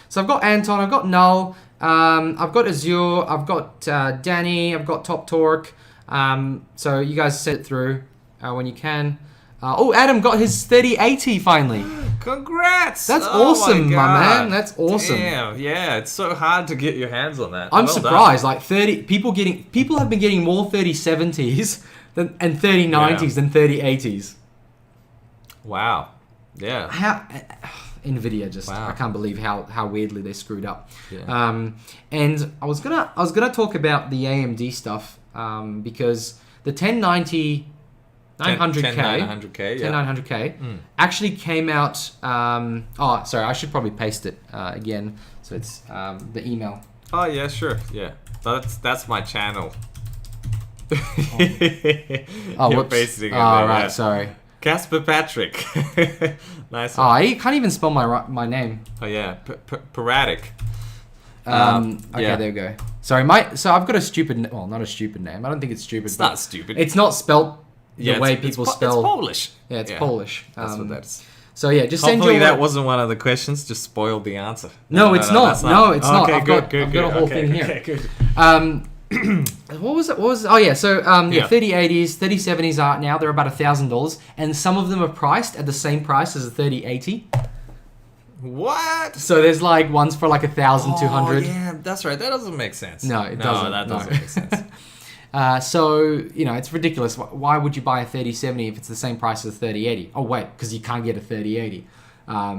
so I've got Anton, I've got Null, I've got Azure, I've got Danny, I've got Top Torque. So you guys send it through when you can. Adam got his 3080 finally. Congrats! That's awesome, my man. That's awesome. Damn, yeah, it's so hard to get your hands on that. I'm surprised. Like 30 people have been getting more 3070s and 3090s than 3080s. Wow. Yeah. Nvidia just I can't believe how weirdly they screwed up. Yeah. And I was gonna talk about the AMD stuff because the 1090 900K 900K actually came out sorry, I should probably paste it again so it's the email. Oh yeah, sure. Yeah. That's my channel. You're pasting it there, right, sorry. Casper Patrick. Nice one. I can't even spell my name. Oh yeah, Paratic. Okay, there we go. Sorry, so I've got a stupid, well, not a stupid name. I don't think it's stupid. It's not stupid. It's not spelt the way people spell. It's Polish. Yeah, it's Polish. That's what that is. So yeah, just hopefully send your that wasn't one of the questions. Just spoiled the answer. No, it's not. No, it's not. Okay, I've got a whole thing here. Okay, good. What was it? Oh yeah. So 3080s, 3070s are now they're about $1,000, and some of them are priced at the same price as a 3080. What? So there's like ones for like 1,200. Oh, yeah, that's right. That doesn't make sense. No, it doesn't. That doesn't make sense. So, it's ridiculous. Why would you buy a 3070 if it's the same price as a 3080? Oh, wait, because you can't get a 3080.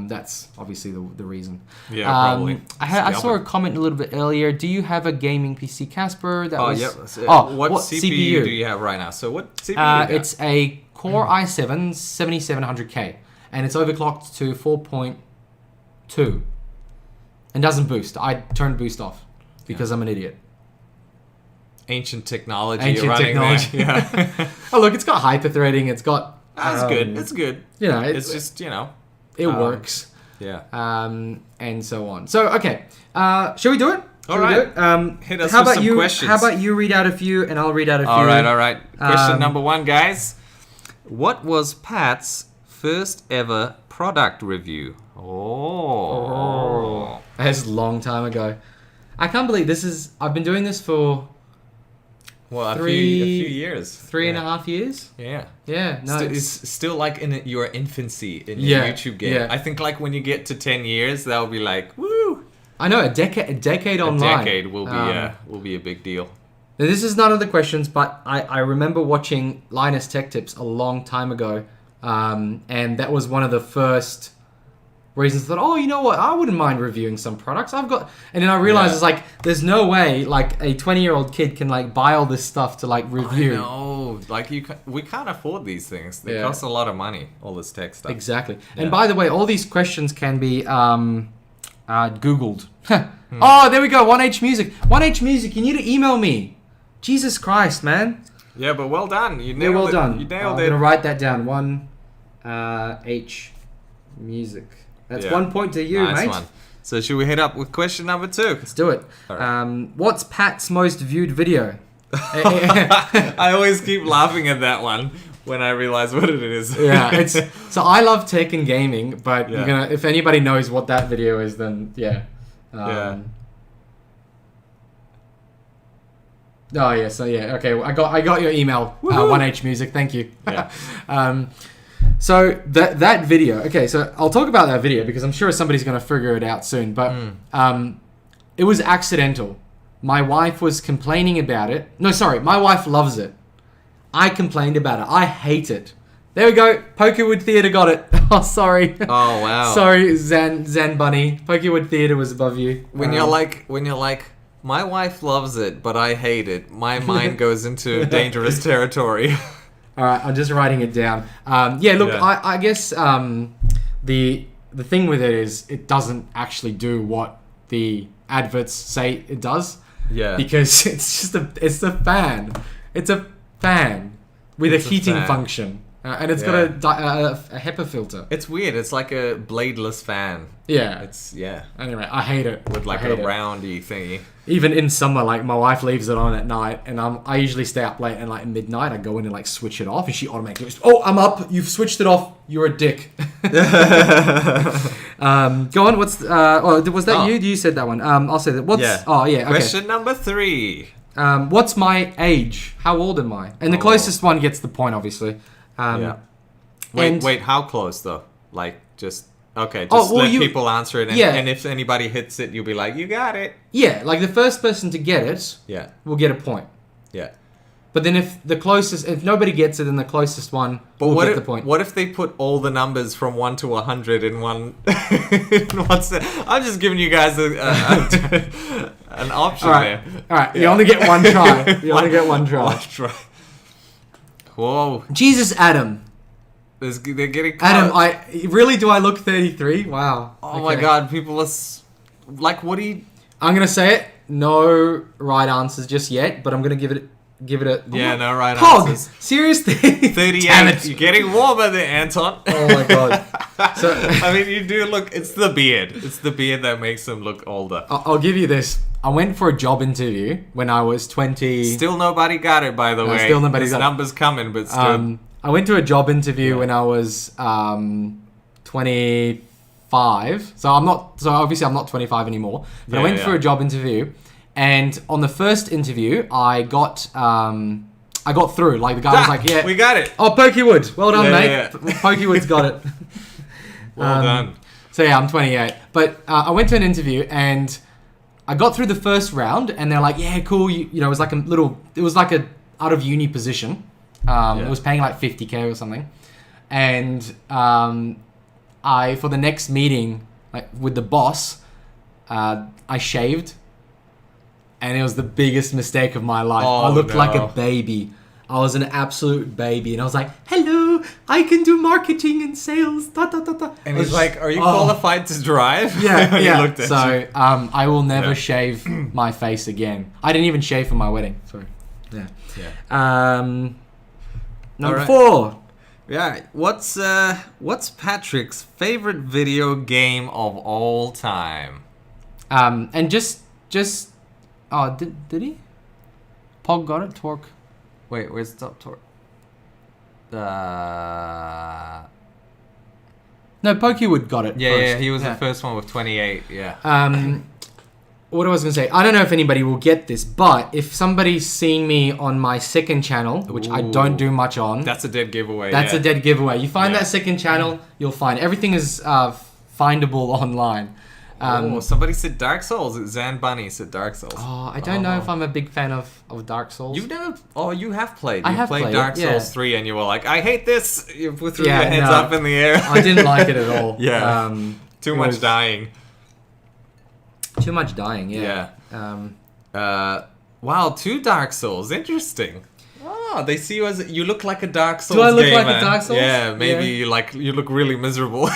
That's obviously the reason. Yeah, probably. I saw a comment a little bit earlier. Do you have a gaming PC, Casper? What CPU do you have right now? So what CPU you got? It's a Core i7 7700K, and it's overclocked to 4.2 and doesn't boost. I turned boost off because I'm an idiot. Ancient technology. Yeah. Oh, look, it's got hyper-threading. It's got... That's good. It's good. It's just, It works. Yeah. And so on. So, okay. Shall we do it? All right. Hit us with some questions. How about you read out a few and I'll read out a few? All right. Question number 1, guys. What was Pat's first ever product review? Oh. That's a long time ago. I can't believe this is... I've been doing this for... Well, a few years. 3.5 years? Yeah. Yeah. No, it's still like in your infancy in your YouTube game. Yeah. I think like when you get to 10 years, that'll be like, woo! I know, a decade online. A decade will be a big deal. Now, this is none of the questions, but I remember watching Linus Tech Tips a long time ago, and that was one of the first reasons that, you know what, I wouldn't mind reviewing some products. And then I realized it's like, there's no way like a 20-year-old kid can like buy all this stuff to like review. I know, like we can't afford these things. They cost a lot of money, all this tech stuff. Exactly. Yeah. And by the way, all these questions can be Googled. Oh, there we go, 1H Music. 1H Music, you need to email me. Jesus Christ, man. Yeah, but well done. You nailed it. Well done. You nailed I'm going to write that down. 1H Music. That's 1 point to you, nice mate. One. So should we hit up with question number 2? Let's do it. Right. What's Pat's most viewed video? I always keep laughing at that one when I realize what it is. Yeah, so I love tech and gaming, but if anybody knows what that video is, then Oh yeah, so okay. I got your email. 1H Music, thank you. Yeah. So that video. Okay, so I'll talk about that video because I'm sure somebody's going to figure it out soon. But it was accidental. My wife was complaining about it. No, sorry, my wife loves it. I complained about it. I hate it. There we go. Pokerwood Theatre got it. Oh, sorry. Oh wow. Sorry, Zan Bunny. Pokerwood Theatre was above you. When you're like, my wife loves it, but I hate it. My mind goes into dangerous territory. All right, I'm just writing it down. I guess the thing with it is it doesn't actually do what the adverts say it does. Yeah. Because it's a fan. It's a fan with a heating function. And it's got a HEPA filter. It's weird. It's like a bladeless fan. Yeah. Anyway, I hate it. With like a roundy thingy. Even in summer, like my wife leaves it on at night, and I usually stay up late, and like at midnight I go in and like switch it off, and she automatically goes, "Oh, I'm up. You've switched it off. You're a dick." Go on. What's was that you? You said that one. I'll say that. Okay. Question number 3. What's my age? How old am I? And the closest one gets the point, obviously. Wait, how close though? Like just let people answer it, and if anybody hits it, you'll be like, you got it. Yeah, like the first person to get it will get a point. Yeah. But then if nobody gets it, then the closest one will get the point. What if they put all the numbers from 1 to 100 in one in one set? I'm just giving you guys an option there. All right, you only get one try. You only get one try. Whoa. Jesus, Adam. They're getting close. Adam, do I look 33? Wow. Oh my God, people are like, what do you... I'm going to say it. No right answers just yet, but I'm going to give it a... no right answers. Seriously? 38. You're getting warmer there, Anton. Oh my God. So, I mean, you do look... It's the beard. It's the beard that makes them look older. I'll give you this. I went for a job interview when I was 20... Still nobody got it, by the way. Still nobody got it. Numbers coming, but still... I went to a job interview when I was 25. So obviously I'm not 25 anymore. But I went for a job interview, and on the first interview I got through. Like the guy was like, "Yeah, we got it." Oh, Pokewood, well done, mate. Yeah. Pokewood's got it. Well done. So yeah, I'm 28. But I went to an interview and I got through the first round, and they're like, "Yeah, cool." You know, it was like a out of uni position. It was paying like 50K or something, and for the next meeting, like with the boss, I shaved, and it was the biggest mistake of my life. I looked like a baby. I was an absolute baby, and I was like, "Hello, I can do marketing and sales." And he's like, "Are you qualified to drive?" Yeah, yeah. Looked at you. I will never shave my face again. I didn't even shave for my wedding. Sorry. Yeah. Number 4. Yeah. What's Patrick's favorite video game of all time? And just did he? Pog got it. Torque. Wait, where's the top torque? No, Pokewood got it. Yeah, he was the first one with 28. Yeah. What I was going to say, I don't know if anybody will get this, but if somebody's seen me on my second channel, which I don't do much on... That's a dead giveaway. That's a dead giveaway. You find that second channel, you'll find... Everything is findable online. Somebody said Dark Souls. Zan Bunny said Dark Souls. Oh, I don't know if I'm a big fan of Dark Souls. You've never... Oh, you have played. I have played played Dark Souls 3 and you were like, I hate this. You threw your hands up in the air. I didn't like it at all. Yeah. Too much dying. Too much dying, yeah. Wow, 2 Dark Souls. Interesting. Oh, they see you as... You look like a Dark Souls gamer. Do I look gamer. like a Dark Souls? Yeah, maybe you look really miserable.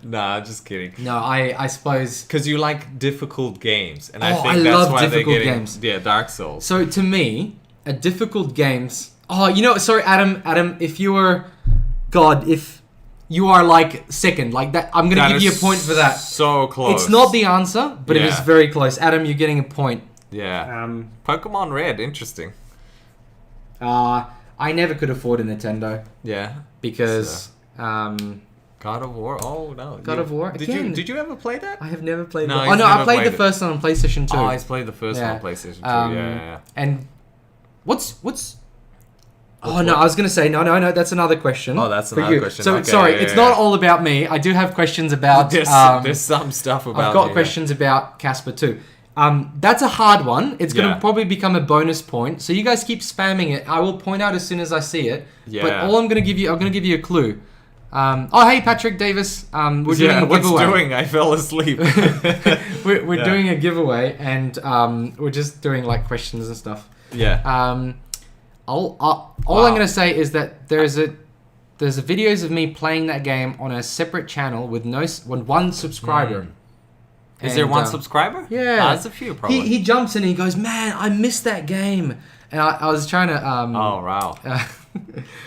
Nah, just kidding. No, I suppose... Because you like difficult games. And I think that's why they're getting... Games. Yeah, Dark Souls. So to me, a difficult games... Oh, you know... Sorry, Adam, if you were... God, if... You are like second, like that. I'm gonna give you a point for that. So close. It's not the answer, but it is very close. Adam, you're getting a point. Yeah. Pokemon Red, interesting. I never could afford a Nintendo. Yeah. Because God of War. Oh no. God of War. Did you ever play that? I have never played. No, I played the first one on PlayStation 2. Oh, I played the first one on PlayStation 2. Yeah. And what's Oh no, I was gonna say no. That's another question. Oh, that's another question. So sorry, it's not all about me. I do have questions about. There's some stuff about. I've got questions about Casper too. That's a hard one. It's gonna probably become a bonus point. So you guys keep spamming it. I will point out as soon as I see it. Yeah. But I'm gonna give you a clue. Hey Patrick Davis. We're doing a giveaway. What's doing? I fell asleep. we're doing a giveaway, and we're just doing like questions and stuff. Yeah. All I'm gonna say is that there's videos of me playing that game on a separate channel with one subscriber. Is there one subscriber? Yeah, that's a few probably. He jumps in and he goes, "Man, I missed that game," and I was trying to. Oh wow.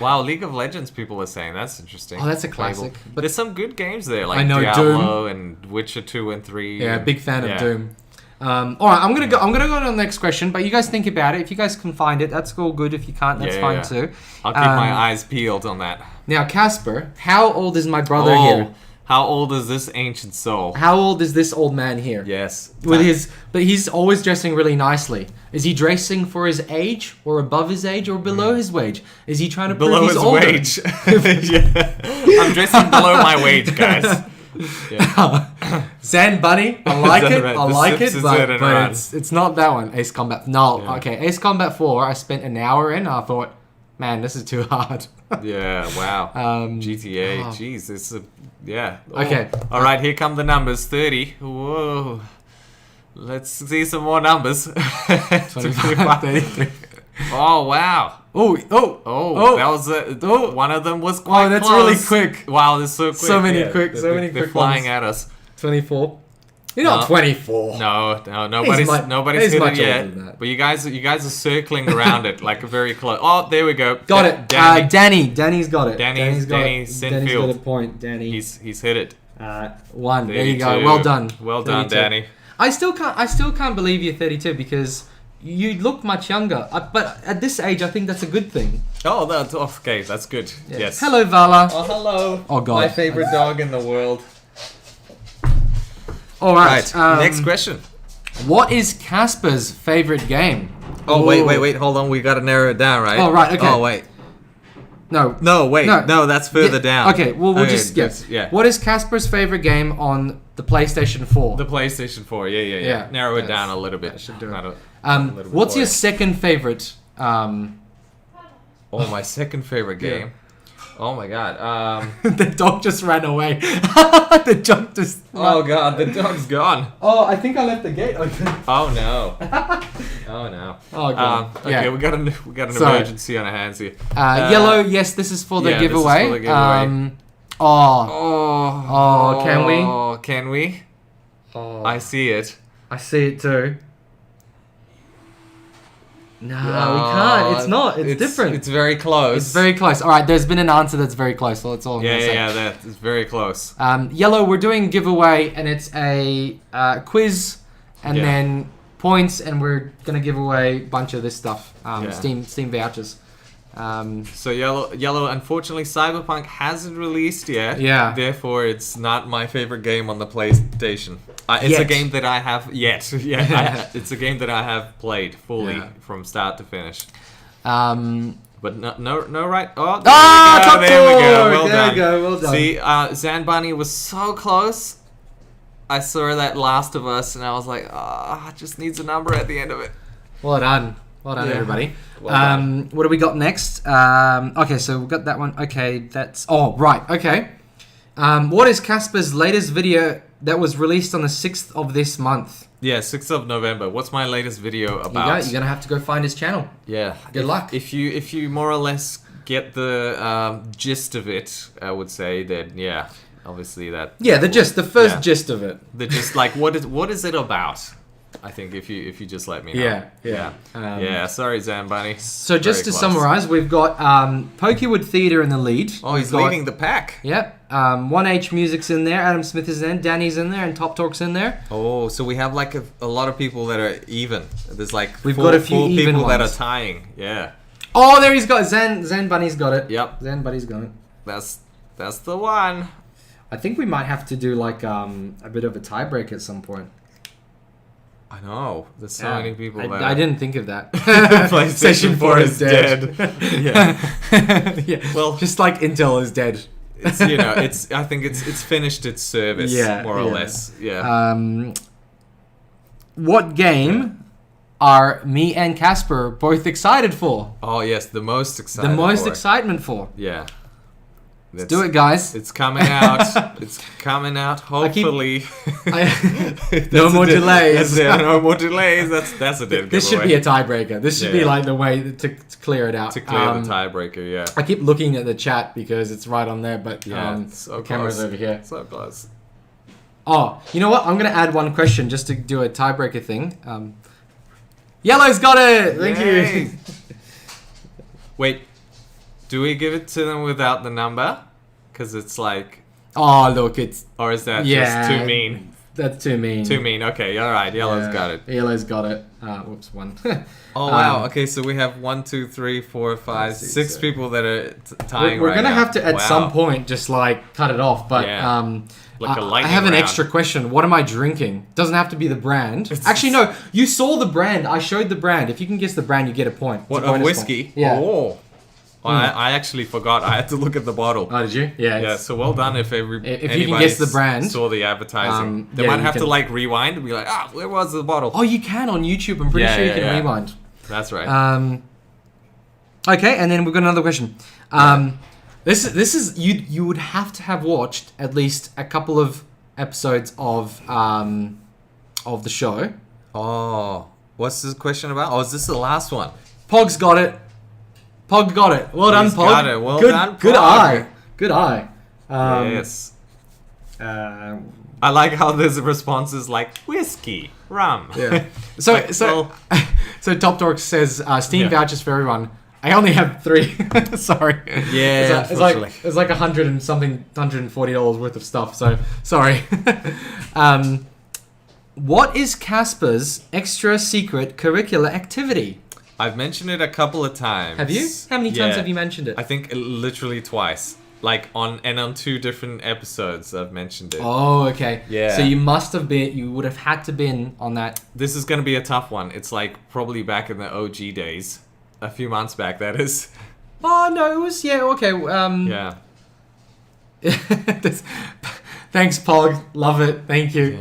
Wow, League of Legends people are saying that's interesting. Oh, that's a classic. But there's some good games there, like I know, Diablo and Witcher 2 and 3. Yeah, big fan of Doom. All right, I'm gonna go on to the next question, but you guys think about it. If you guys can find it, that's all good. If you can't, that's fine too. I'll keep my eyes peeled on that. Now, Casper, how old is my brother here? How old is this ancient soul? How old is this old man here? Yes. But he's always dressing really nicely. Is he dressing for his age, or above his age, or below his wage? Is he trying to prove he's older? Wage? I'm dressing below my wage, guys. Zan Bunny, I like it. I like it, but it's not that one. Ace Combat. No, okay. Ace Combat 4. I spent an hour in. I thought, man, this is too hard. Yeah. Wow. GTA. Jeez, it's a Okay. All right, here come the numbers. 30. Whoa. Let's see some more numbers. 25, 33. Oh wow. Oh, that was one of them was quite that's close. really quick. Wow, this is so quick. So many quick They're flying at us. 24. You're not 24. No, nobody's hit it yet. But you guys are circling around it like very close. Oh, there we go. Got it. Danny's got it. Danny's got a point. Danny. He's hit it. 1. There you go. Well done. Well done, Danny. I still can't believe you're 32 because you look much younger. But at this age, I think that's a good thing. Oh, that's okay. That's good. Yes. Hello, Vala. Oh, hello. Oh, God. My favorite dog in the world. All right. Next question. What is Casper's favorite game? Oh, wait. Hold on. We got to narrow it down, right? Oh, right. Okay. Oh, wait. No, wait. No, that's further down. Okay, well, we'll just guess. Yeah. What is Casper's favorite game on the PlayStation 4? The PlayStation 4. Yeah. Narrow it down a little bit. Should do it. What's your second favorite? Oh, my second favorite game. Oh my god. The dog just ran away. The dog just... Oh god, the dog's gone. Oh, I think I left the gate open. Oh no. Oh no. Oh god. Okay, we got an emergency on our hands here. Yellow, yes, this is for the giveaway. This is for the giveaway. Can we? Oh, can we? Oh. I see it. I see it too. No, we can't. It's not. It's different. It's very close. It's very close. All right, there's been an answer that's very close. So that's all I'm going to say. That is very close. Yellow, we're doing giveaway, and it's a quiz, and then points, and we're going to give away a bunch of this stuff. Steam vouchers. So yellow. Unfortunately, Cyberpunk hasn't released yet. Yeah. Therefore, it's not my favorite game on the PlayStation. It's a game that I have it's a game that I have played fully from start to finish. But no right. Oh, there we go. Well done. See, Zanbunny was so close. I saw that Last of Us, and I was like, it just needs a number at the end of it. Well done. Well done, everybody. What do we got next? Okay, so we've got that one. Okay, that's... Oh, right. Okay. What is Casper's latest video that was released on the 6th of this month? Yeah, 6th of November. What's my latest video about? You're going to have to go find his channel. Yeah. Good luck. If you more or less get the gist of it, I would say that, obviously that... Yeah, the first gist of it. The gist, like, what is it about? I think if you just let me know. Yeah. Sorry, Zambunny. So just to summarize, we've got Pokewood Theatre in the lead. Oh, he's leading the pack. Yep. 1H Music's in there. Adam Smith is in. Danny's in there, and Top Talk's in there. Oh, so we have like a lot of people that are even. There's like we've got a few four even people ones. that are tying. Yeah. Oh, there he's got Zen Bunny's got it. Yep. Zen Bunny's got it. That's the one. I think we might have to do like a bit of a tiebreak at some point. I know. There's so many people that... I didn't think of that. PlayStation 4 is dead. Yeah. Well, just like Intel is dead. It's I think it's finished its service more or less. Yeah. What game are me and Casper both excited for? Oh yes, the most excited. The most excitement for. Yeah. Let's do it, guys. It's coming out. It's coming out. Hopefully. No more delays. No more delays. That's a dead This should be a tiebreaker. This should be like the way to clear it out. To clear the tiebreaker, yeah. I keep looking at the chat because it's right on there, but so the camera's over here. So close. Oh, you know what? I'm going to add one question just to do a tiebreaker thing. Yellow's got it! Thank you. Wait. Do we give it to them without the number? Because it's like... Oh, look, it's... Or is that just too mean? That's too mean. Too mean. Okay, all right. Yellow's got it. Yellow's got it. Whoops, one. Oh, wow. Okay, so we have 1, 2, 3, 4, 5, 6 people that are tying We're right going to now. have to, at some point, just like cut it off. But like a I lightning have an round. extra question. What am I drinking? Doesn't have to be the brand. Actually, no. You saw the brand. I showed the brand. If you can guess the brand, you get a point. It's What, a of bonus whiskey? point. Yeah. Oh. Well, I actually forgot. I had to look at the bottle. Oh, did you? Yeah. Yeah, so well done if you anybody can guess the brand. saw the advertising. They yeah, might you have can- to like rewind and be like, where was the bottle? Oh, you can on YouTube. I'm pretty sure you can rewind. That's right. Okay, and then we've got another question. This is you would have to have watched at least a couple of episodes of the show. Oh, what's this question about? Oh, is this the last one? Pog's got it. Pog got it. Well done, He's Pog. got it. Well done, Good Pog. eye. Good eye. Yes. I like how there's responses like whiskey, rum. Yeah. So Top Dork says Steam vouchers for everyone. I only have 3. Sorry. Yeah, it's like $140 worth of stuff. So sorry. What is Casper's extra secret curricular activity? I've mentioned it a couple of times. Have you? How many times have you mentioned it? I think literally twice. Like on 2 different episodes I've mentioned it. Oh, okay. Yeah. So you would have had to been on that. This is going to be a tough one. It's like probably back in the OG days. A few months back, that is. Oh, no, it was, okay. Yeah. Thanks, Pog. Love it. Thank you.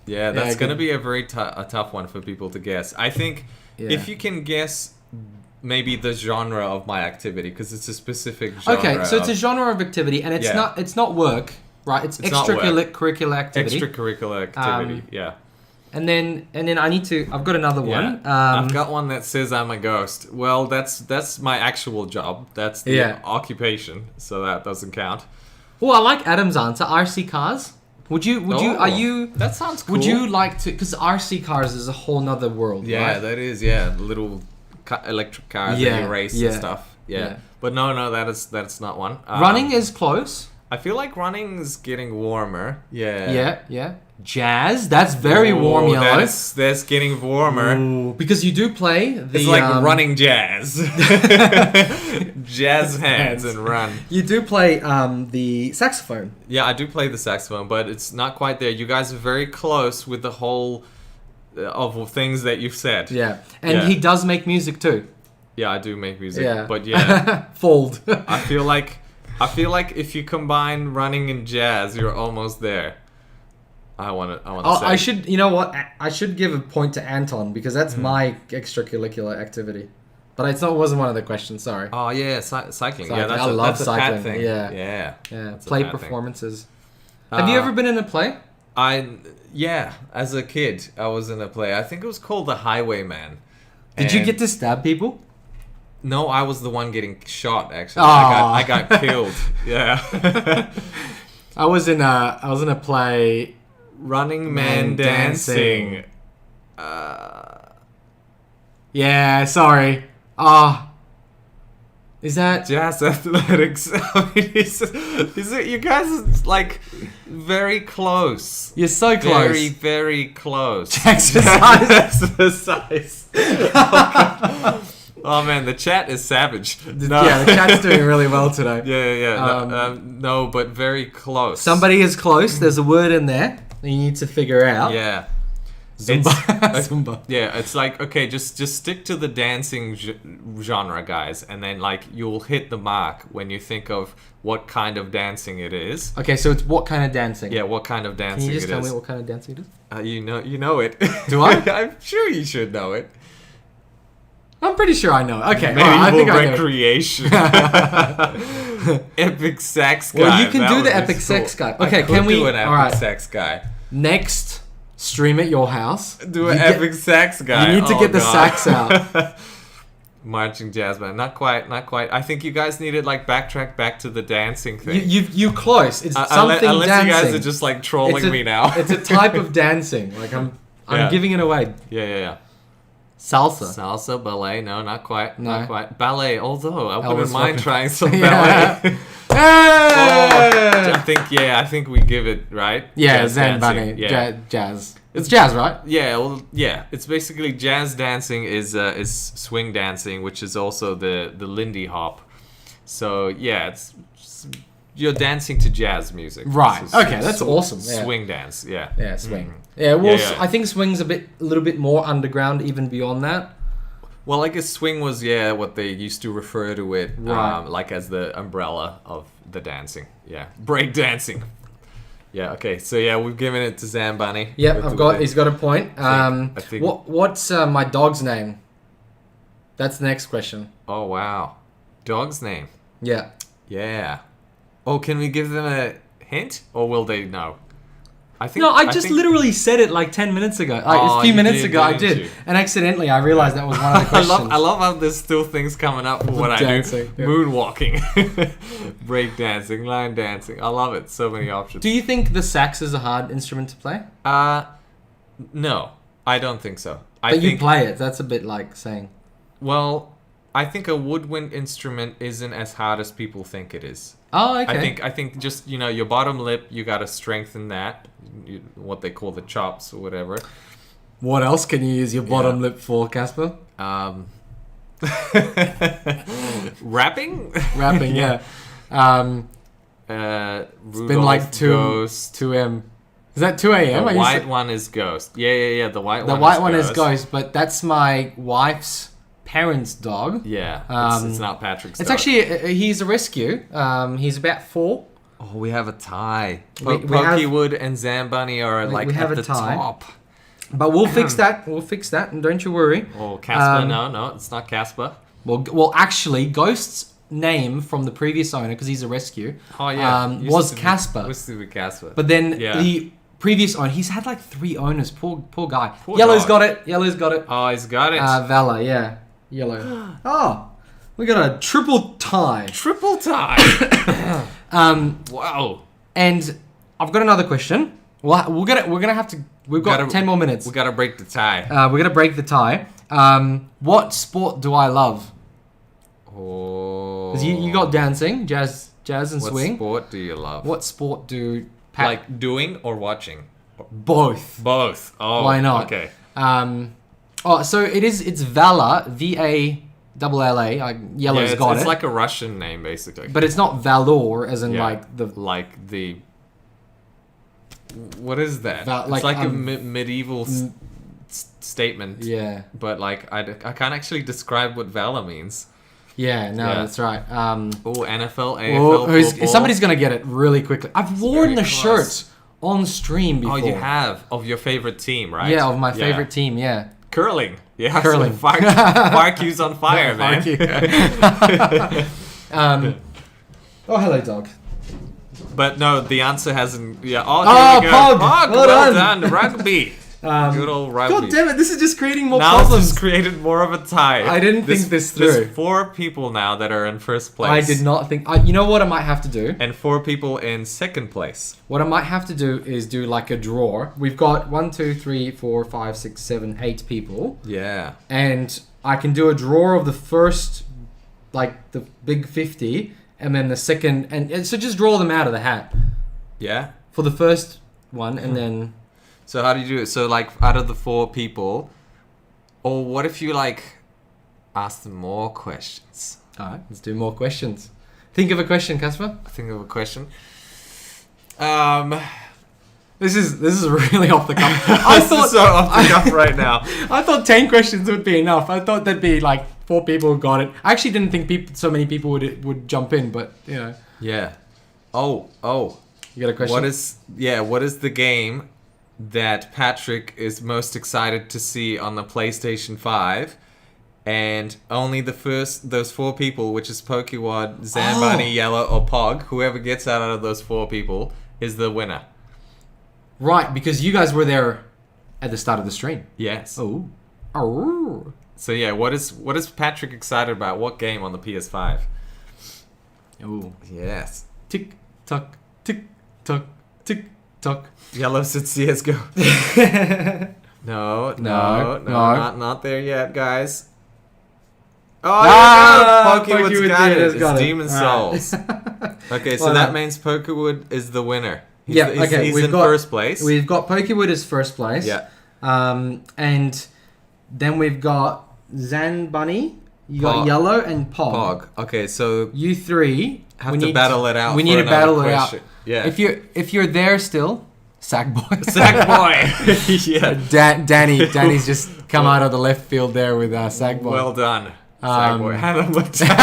That's going to be a very tough one for people to guess. I think if you can guess maybe the genre of my activity, because it's a specific genre. Okay, so it's a genre of activity, and it's not work, right? It's extracurricular activity. Extracurricular activity, yeah. And then I've got another one. I've got one that says I'm a ghost. Well, that's my actual job. That's the occupation, so that doesn't count. Well, I like Adam's answer. RC cars. That sounds cool. Would you like to? Because RC cars is a whole nother world. Yeah, right? that is. Yeah, little electric cars that you race and stuff. Yeah. But no, that's not one. Running is close. I feel like running's getting warmer. Yeah. Yeah. Jazz. That's very warm, Yellow. That's getting warmer. Ooh, because you do play the. It's like running jazz. Jazz hands and run. You do play the saxophone. Yeah, I do play the saxophone, but it's not quite there. You guys are very close with the whole of things that you've said. Yeah, and he does make music too. Yeah, I do make music. Yeah. But yeah. Fold. I feel like if you combine running and jazz, you're almost there. I want to say. I should. You know what? I should give a point to Anton because that's my extracurricular activity. But it wasn't one of the questions. Sorry. Oh yeah, cycling. Yeah, I love that's cycling. a Pat thing. Yeah. That's Play a Pat performances. Have you ever been in a play? As a kid, I was in a play. I think it was called The Highwayman. Did you get to stab people? No, I was the one getting shot. Actually, Oh. I got killed. Yeah. I was in a play. Running Man Dancing. Yeah, sorry. Is that Jazz Athletics? I mean, you guys are like very close. You're so close. Very, very close. Exercise. Oh man, the chat is savage. Yeah, the chat's doing really well today. Yeah. No, but very close. Somebody is close. There's a word in there that you need to figure out. Yeah. Zumba. Zumba. Yeah, it's like, okay, just stick to the dancing genre, guys, and then like you'll hit the mark when you think of what kind of dancing it is. Okay, so it's what kind of dancing? Yeah, what kind of dancing it is. Can you just tell me what kind of dancing it is? You know it. Do I? I'm sure you should know it. I'm pretty sure I know. Okay, Medieval I think recreation. Epic sex guy. Well, you can that do would the be epic cool. sex guy. Okay, I could can we? do an epic all right. sex guy? Next stream at your house. Do an epic sax guy. You need to get the sax out. Marching jazz band. Not quite. I think you guys need to like backtrack back to the dancing thing. You close. It's something unless dancing. You guys are just like trolling me now. It's a type of dancing. Like I'm giving it away. Yeah. Salsa. Salsa, ballet. No, not quite. No. Not quite. Ballet, although I Elvis wouldn't mind Presley. trying some Yeah. ballet. Hey! I think we give it, right? Yeah, Jazz Zen dancing, Bunny. Yeah. Jazz. It's jazz, right? Yeah, well, yeah. It's basically jazz dancing is swing dancing, which is also the Lindy Hop. So yeah, you're dancing to jazz music. Right. So, Okay, that's awesome. Yeah. Swing dance. Yeah. Yeah, swing. Yeah, well, Yeah. I think swing's a little bit more underground, even beyond that. Well, I guess swing was what they used to refer to it, Right. like as the umbrella of the dancing. Yeah, break dancing. Yeah. Okay. So yeah, we've given it to Zan Bunny. Yep, he's got a point. I think. What's my dog's name? That's the next question. Oh wow, dog's name. Yeah. Yeah. Oh, can we give them a hint, or will they know? I think. No, I just literally said it like 10 minutes ago. A few minutes ago, I did. You? And accidentally, I realized that was one of the questions. I love how there's still things coming up for what I do. Dancing, yeah. Moonwalking, break dancing, line dancing. I love it. So many options. Do you think the sax is a hard instrument to play? No, I don't think so. But you play it. That's a bit like saying. Well, I think a woodwind instrument isn't as hard as people think it is. Oh, okay. I think just your bottom lip, you gotta strengthen that, what they call the chops or whatever. What else can you use your bottom lip for, Casper? Rapping, yeah. It's been like 2 a.m. Is that 2 a.m.? The white one is Ghost. Yeah. The white one is Ghost, but that's my wife's parents' dog. Yeah, it's not Patrick's It's dog. actually, he's a rescue. He's about 4. Oh, we have a tie. We Pokewood and Zambunny are like we have at a the tie. top. But we'll fix that. We'll fix that, and don't you worry. Oh, Casper, no, it's not Casper. Well, actually, Ghost's name from the previous owner, because he's a rescue, Oh, yeah. was Casper. Used to be Casper. But then the previous owner, he's had like 3 owners. Poor guy. Yellow's got it. Oh, he's got it. Vala, yeah. Yellow. Oh, we got a triple tie. Triple tie. Wow. And I've got another question. We're gonna have to. We've got 10 more minutes. We gotta break the tie. We're gonna break the tie. What sport do I love? Oh. 'Cause you got dancing, jazz and swing. What sport do you love? What sport do like doing or watching? Both. Both. Oh. Why not? Okay. So it's Vala, Valla. Yellow's got it. It's like a Russian name, basically. But it's not Valor, as in like the. What is that? It's like a medieval statement. Yeah. But like I can't actually describe what Valor means. Yeah, no, that's right. NFL, AFL, somebody's gonna get it really quickly. I've worn the shirt on stream before. Oh, you have? Of your favorite team, right? Yeah, of my favorite team, yeah. Curling. Yeah, curling. So fire cues on fire, man. Oh, hello, dog. But no, the answer hasn't. Yeah. Oh, here we go. Pog. Well done. Rugby. Good old rugby. God damn it! This is just creating more now problems. This has created more of a tie. I didn't think this through. There's 4 people now that are in first place. I did not think. You know what I might have to do? And 4 people in second place. What I might have to do is do like a draw. We've got 1, 2, 3, 4, 5, 6, 7, 8 people. Yeah. And I can do a draw of the first, like the big 50, and then the second, and so just draw them out of the hat. Yeah. For the first one, and then. So how do you do it? So like out of the 4 people, or what if you like ask them more questions? All right, let's do more questions. Think of a question, Casper. Think of a question. This is really off the cuff. I thought so off the cuff right now. I thought 10 questions would be enough. I thought there'd be like 4 people who got it. I actually didn't think so many people would jump in, but you know. Yeah. Oh. You got a question? What is the game that Patrick is most excited to see on the PlayStation 5? And only those 4 people, which is Pokewad, Zambani, Yellow, or Pog, whoever gets out of those 4 people is the winner. Right, because you guys were there at the start of the stream. Yes. Oh. So yeah, what is Patrick excited about? What game on the PS5? Oh. Yes. Tick tock, tick tock, tick tock. Yellow said CSGO. No, No. not there yet, guys. Oh, Pokewood's got it. It's Demon Souls. Okay, so that means Pokewood is the winner. He's in first place. We've got Pokewood as first place. Yeah. And then we've got Zan Bunny. You got Yellow and Pog. Okay, so you three have to battle it out. We need to battle it out. Yeah. If you're there still, Sackboy. Sackboy. Yeah. Danny's just come out of the left field there with Sackboy. Well done. Hannah Montana.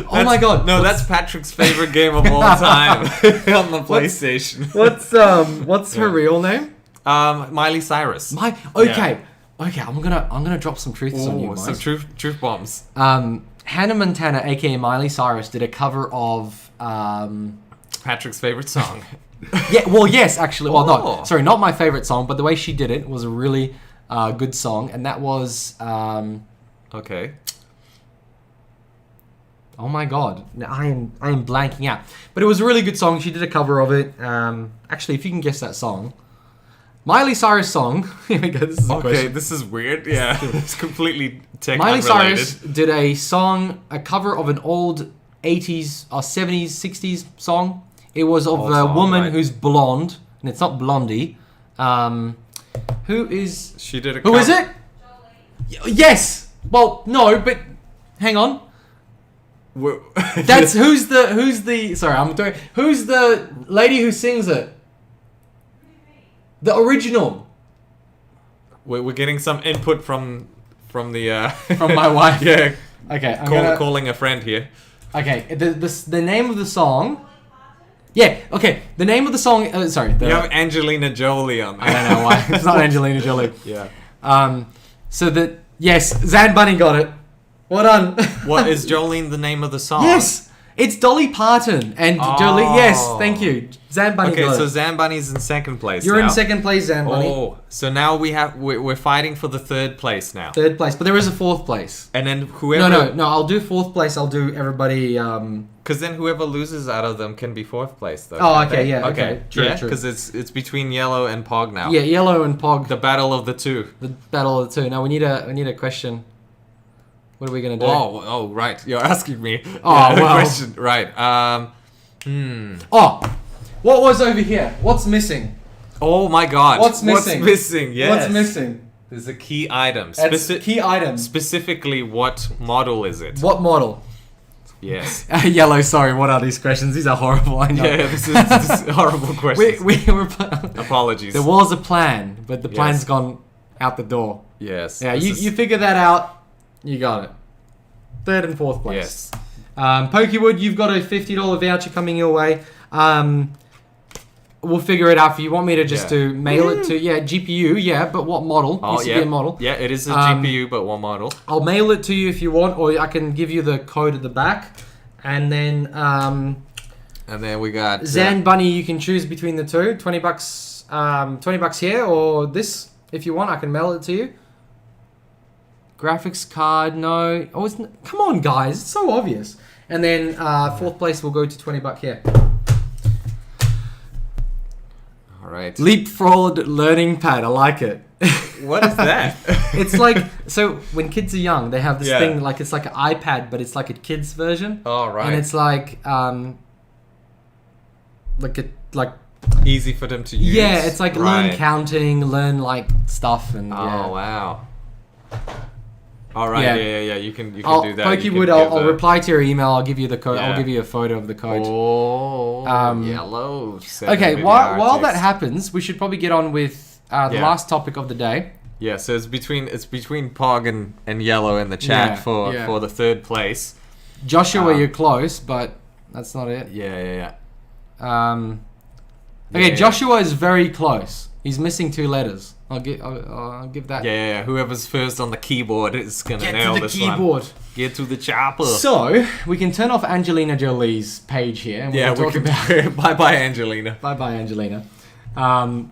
Oh my god! No, that's Patrick's favorite game of all time on the PlayStation. What's her real name? Miley Cyrus. Okay. I'm gonna drop some truths on you, guys. Some truth bombs. Hannah Montana, aka Miley Cyrus, did a cover of Patrick's favorite song. Yeah. Well, yes, actually. Well, not my favorite song, but the way she did it was a really good song, and that was okay. Oh my god, I am blanking out. But it was a really good song. She did a cover of it. Actually, if you can guess that song, Miley Cyrus song. Here we go. This is a question. This is weird. Yeah, it's completely tech Miley unrelated. Cyrus did a cover of an old 80s or 70s, 60s song. It was of a woman who's blonde, and it's not Blondie. Who is... She did a Who is it? Yes! Well, no, but... Hang on. That's... Who's the... Sorry, I'm doing... Who's the lady who sings it? The original. We're getting some input from the... From my wife. Yeah. Okay, calling a friend here. Okay, the name of the song... Yeah, okay. The name of the song... you have Angelina Jolie on there. I don't know why. It's not Angelina Jolie. Yeah. Yes, Zan Bunny got it. Well done. What is Jolene the name of the song? Yes, it's Dolly Parton and Jolene. Yes, thank you. Zan Bunny got it. Okay, so Zan Bunny's in second place You're in second place, Zan Bunny. Oh, so now we're fighting for the third place now. Third place, but there is a fourth place. And then whoever... No, I'll do fourth place. I'll do everybody... Because then whoever loses out of them can be fourth place, though. Oh, okay, yeah, okay. True. Because it's between Yellow and Pog now. Yeah, Yellow and Pog. The battle of the two. The battle of the two. Now we need a question. What are we gonna do? Oh, right. You're asking me. Oh, well. Question. Right. Oh, what was over here? What's missing? Oh my God. What's missing? What's missing? Yes. What's missing? There's a key item. Key item. Specifically, what model is it? What model? Yes. Yellow, sorry, what are these questions? These are horrible, I know. Yeah, this is horrible questions. We were Apologies. There was a plan, but the plan's gone out the door. Yes. Yeah, you figure that out, you got it. Third and fourth place. Yes. Pokewood, you've got a $50 voucher coming your way. We'll figure it out for you. Want me to just to mail it to... Yeah, GPU, but what model? Oh, yeah. A model. Yeah, it is a GPU, but what model? I'll mail it to you if you want, or I can give you the code at the back. And then... and then we got... Zan Bunny, you can choose between the two. $20, $20 here, or this. If you want, I can mail it to you. Graphics card, no. Oh, come on, guys. It's so obvious. And then fourth place will go to $20 here. All right. Leapfrog learning pad. I like it. What is that? It's like, so when kids are young, they have this thing, like it's like an iPad, but it's like a kid's version. Oh, right. And it's like easy for them to use. Yeah, it's like learn counting, learn like stuff, and wow. All right, yeah. You can do that. Pokewood, I'll reply to your email. I'll give you the code. Yeah. I'll give you a photo of the code. Oh, Yellow. Okay, while that happens, we should probably get on with the last topic of the day. Yeah, so it's between Pog and Yellow in the chat for the third place. Joshua, you're close, but that's not it. Yeah. Okay, Joshua is very close. He's missing 2 letters. I'll give that. Yeah. Whoever's first on the keyboard is gonna nail this one. Get to the chopper. So we can turn off Angelina Jolie's page here. And we'll talk about bye Angelina. Bye Angelina.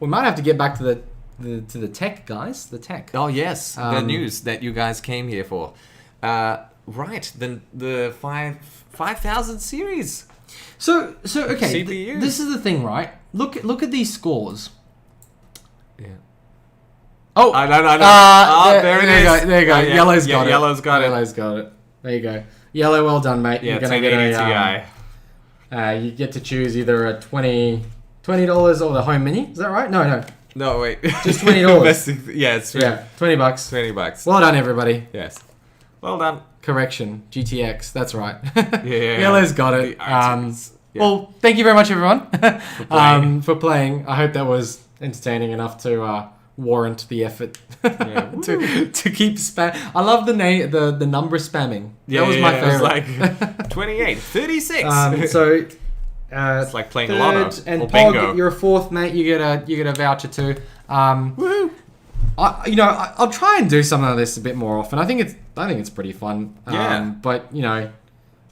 We might have to get back to the tech, guys. The tech. Oh yes, the news that you guys came here for. Right. Then the 5000 series. So okay. CPU. This is the thing, right? Look at these scores. Yeah. Oh! I know. There it is. There you go. Yeah. Yellow's got it. Yellow's got it. Yellow's got it. There you go. Yellow, well done, mate. Yeah, You're gonna get a you get to choose either a $20 or the home mini. Is that right? No. No, wait. Just $20. Yeah, it's $20. $20. Well done, everybody. Yes. Well done. Correction. GTX. That's right. Yeah. Yellow's got it. Well, thank you very much, everyone, for playing. I hope that was entertaining enough to warrant the effort to keep spam. I love the number spamming. That was my favorite. It was like 28, 36. It's like playing lotto and or Pog, bingo. you're a fourth, mate. You get a voucher too. Woo! I'll try and do something like this a bit more often. I think it's pretty fun. Yeah. But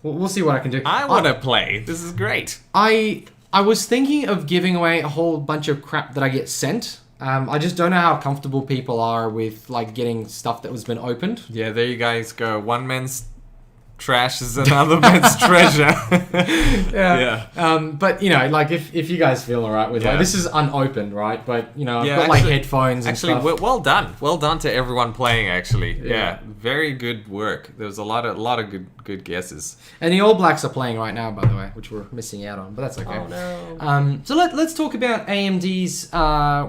we'll see what I can do. I want to play. This is great. I was thinking of giving away a whole bunch of crap that I get sent. I just don't know how comfortable people are with like getting stuff that has been opened. Yeah, there you guys go. One man's trash is another man's treasure. Yeah. But like if you guys feel alright with like this is unopened, right? But I've got like headphones and stuff. Actually, well done to everyone playing. Actually, yeah, very good work. There was a lot of good guesses. And the All Blacks are playing right now, by the way, which we're missing out on, but that's okay. Oh no. So let's talk about AMD's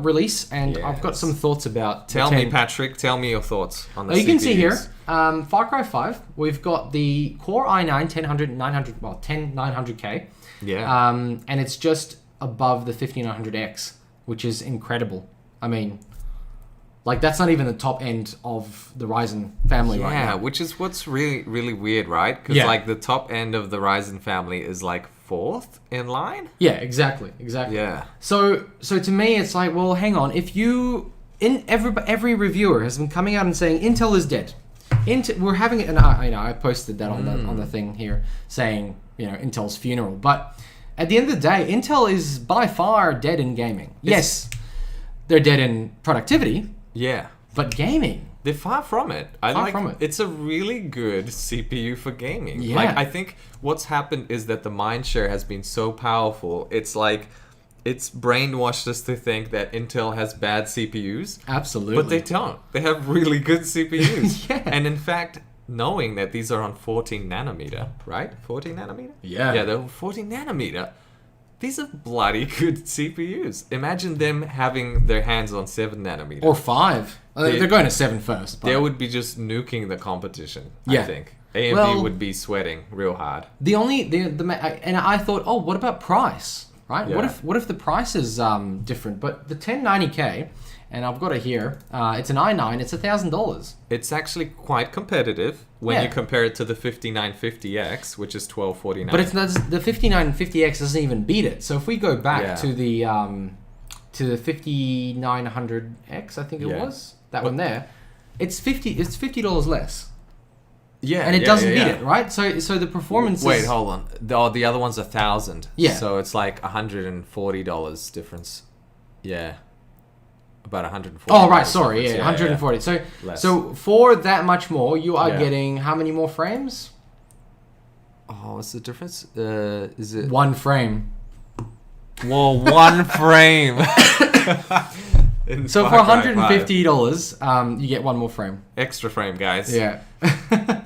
release, and I've got some thoughts about. Tell me, Patrick. Tell me your thoughts on the. You can see here. Far Cry 5, we've got the Core i9 10900K. Yeah. And it's just above the 5900X, which is incredible. I mean, like that's not even the top end of the Ryzen family right now. Yeah, which is what's really, really weird, right? Because like the top end of the Ryzen family is like fourth in line. Yeah, exactly. Yeah. So to me, it's like, well, hang on. If every reviewer has been coming out and saying Intel is dead. We're having it, and I posted that on the thing here saying Intel's funeral. But at the end of the day, Intel is by far dead in gaming. Yes, they're dead in productivity. Yeah, but gaming, they're far from it. From it. It's a really good CPU for gaming. Yeah. Like I think what's happened is that the mindshare has been so powerful. It's like it's brainwashed us to think that Intel has bad CPUs. Absolutely. But they don't. They have really good CPUs. Yeah. And in fact, knowing that these are on 14 nanometer, right? 14 nanometer? Yeah. Yeah, they're 14 nanometer. These are bloody good CPUs. Imagine them having their hands on 7 nanometer. Or 5. They're going to 7 first. They would be just nuking the competition, Yeah. I think. AMD would be sweating real hard. And I thought, what about price? Right? Yeah. What if the price is different? But the 1090K, and I've got it here. It's an i9. It's $1,000. It's actually quite competitive when you compare it to the 5950X, which is $1,249. But the 5950X doesn't even beat it. So if we go back to the 5900X, I think it was that one there. It's $50 less. Yeah, and it doesn't beat it, right? So the performance. Wait, hold on. The other one's $1,000. Yeah. So it's like $140 difference. Yeah. About $140. Oh right, sorry, yeah, 140. Yeah. So for that much more, you are getting how many more frames? Oh, what's the difference? Is it 1 frame? Well, 1 frame. So for $150, you get 1 more frame. Extra frame, guys. Yeah.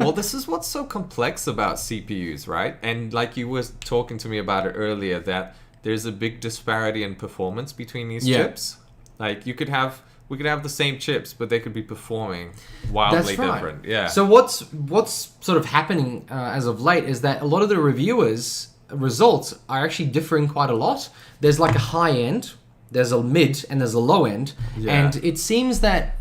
Well, this is what's so complex about CPUs, right? And like you were talking to me about it earlier, that there's a big disparity in performance between these chips. Like we could have the same chips, but they could be performing wildly different. Yeah. So what's sort of happening as of late is that a lot of the reviewers' results are actually differing quite a lot. There's like a high end, there's a mid, and there's a low end. Yeah. And it seems that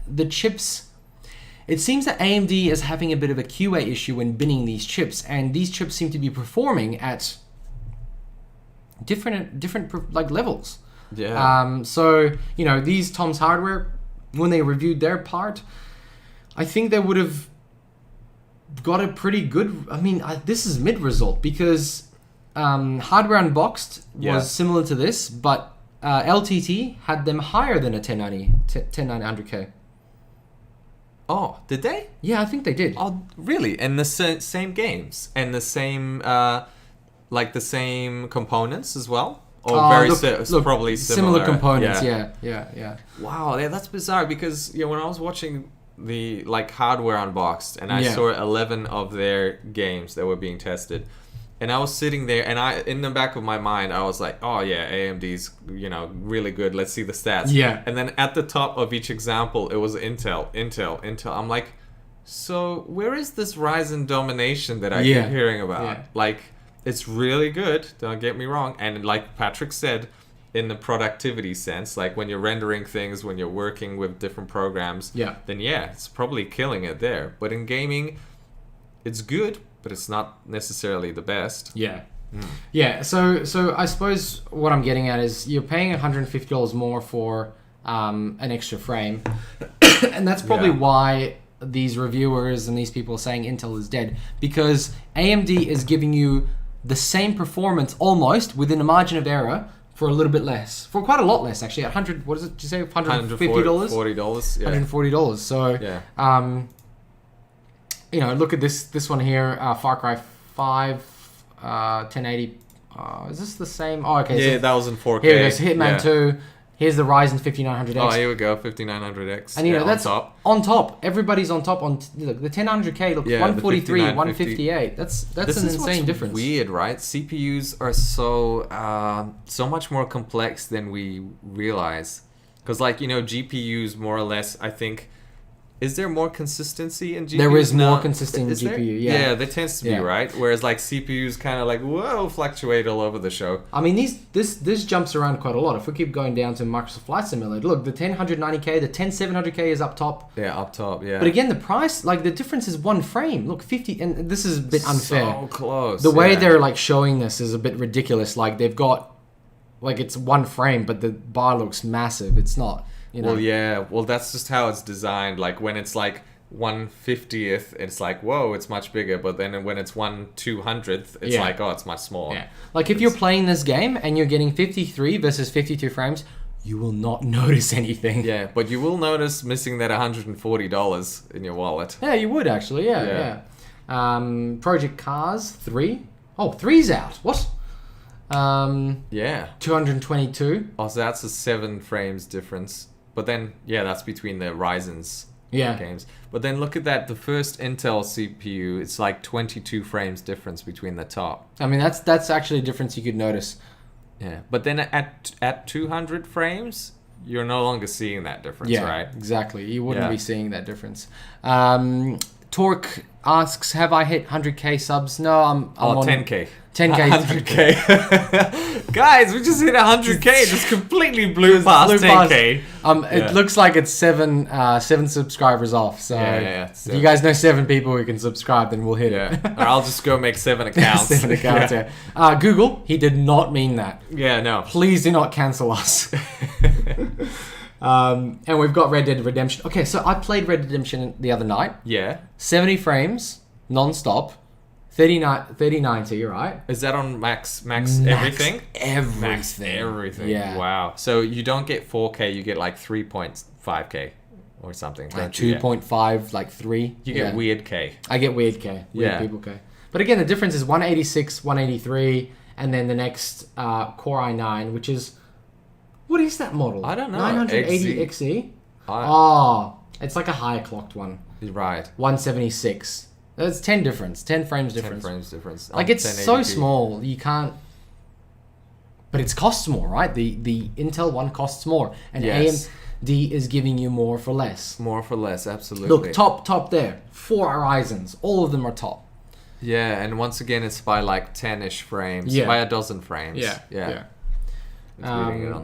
AMD is having a bit of a QA issue when binning these chips, and these chips seem to be performing at different like levels. Yeah. So these Tom's Hardware, when they reviewed their part, I think they would have got a pretty good. I mean, this is mid result because Hardware Unboxed was similar to this, but LTT had them higher than a 10900K. Oh, did they? Yeah, I think they did. Oh, really? And the same games and the same the same components as well Or probably similar components. Yeah. Wow, that's bizarre because when I was watching the hardware unboxed and I saw 11 of their games that were being tested, and I was sitting there and in the back of my mind I was like, oh yeah, AMD's really good. Let's see the stats. Yeah. And then at the top of each example it was Intel. I'm like, so where is this Ryzen domination that I keep hearing about? Yeah. It's really good, don't get me wrong. And like Patrick said, in the productivity sense, like when you're rendering things, when you're working with different programs, then it's probably killing it there. But in gaming, it's good, but it's not necessarily the best. Yeah. Yeah, so I suppose what I'm getting at is you're paying $150 more for an extra frame. And that's probably why these reviewers and these people are saying Intel is dead. Because AMD is giving you the same performance almost within a margin of error for a little bit less, for quite a lot less actually. What did you say? $150? $40. Yeah. $140. So, look at this one here, Far Cry 5, 1080. Is this the same? Oh, okay. Yeah, that was in 4K. Here it goes. Hitman 2. Here's the Ryzen 5900X. Oh, here we go, 5900X. And that's on top. Everybody's on top. Look, the 1000K, look, 143, 158. That's an insane difference. Weird, right? CPUs are so much more complex than we realize. Because GPUs more or less, I think. Is there more consistency in GPUs? There is more consistency in GPU, Yeah, there tends to be, right? Whereas CPUs kind of fluctuate all over the show. I mean, this jumps around quite a lot. If we keep going down to Microsoft Flight Simulator, look, the 10990K, the 10700K is up top. Yeah, up top, yeah. But again, the price, the difference is one frame. Look, 50, and this is a bit unfair. So close. The way they're showing this is a bit ridiculous. They've got, it's one frame, but the bar looks massive. It's not. Well, that's just how it's designed. When it's 1/50th, it's whoa, it's much bigger. But then when it's 1/200th, it's oh, it's much smaller. Yeah. If you're playing this game and you're getting 53 versus 52 frames, you will not notice anything. Yeah, but you will notice missing that $140 in your wallet. Yeah, you would actually. Yeah. Project Cars 3. Oh, 3's out. What? 222. Oh, so that's a 7 frames difference. But then, that's between the Ryzen's games. But then look at that. The first Intel CPU, it's 22 frames difference between the top. I mean, that's actually a difference you could notice. Yeah. But then at 200 frames, you're no longer seeing that difference, right? Exactly. You wouldn't be seeing that difference. Torque asks, have I hit 100K subs? No, I'm on 10K. 10K. 100K. Guys, we just hit 100K. Just completely blew past 10K. It looks like it's seven subscribers off. So if you guys know 7 people who can subscribe, then we'll hit it. Or I'll just go make 7 accounts. 7 accounts, Google, he did not mean that. Yeah, no. Please do not cancel us. And we've got Red Dead Redemption. Okay, so I played Red Dead Redemption the other night. Yeah. 70 frames, non-stop. 3090, right? Is that on max everything? Everything. Max everything. Yeah. Wow. So you don't get 4K, you get 3.5K or something. 2.5, 3. You get weird K. I get weird K. Weird people K. But again, the difference is 186, 183, and then the next Core i9, which is... What is that model? I don't know. 980 XE? It's a higher clocked one. Right. 176. That's 10 difference. 10 frames difference. 10 frames difference. It's so small, you can't... But it costs more, right? The Intel one costs more. And AMD is giving you more for less. More for less, absolutely. Look, top there. 4 Ryzens. All of them are top. Yeah, and once again, it's by 10-ish frames. Yeah. By a dozen frames. Yeah.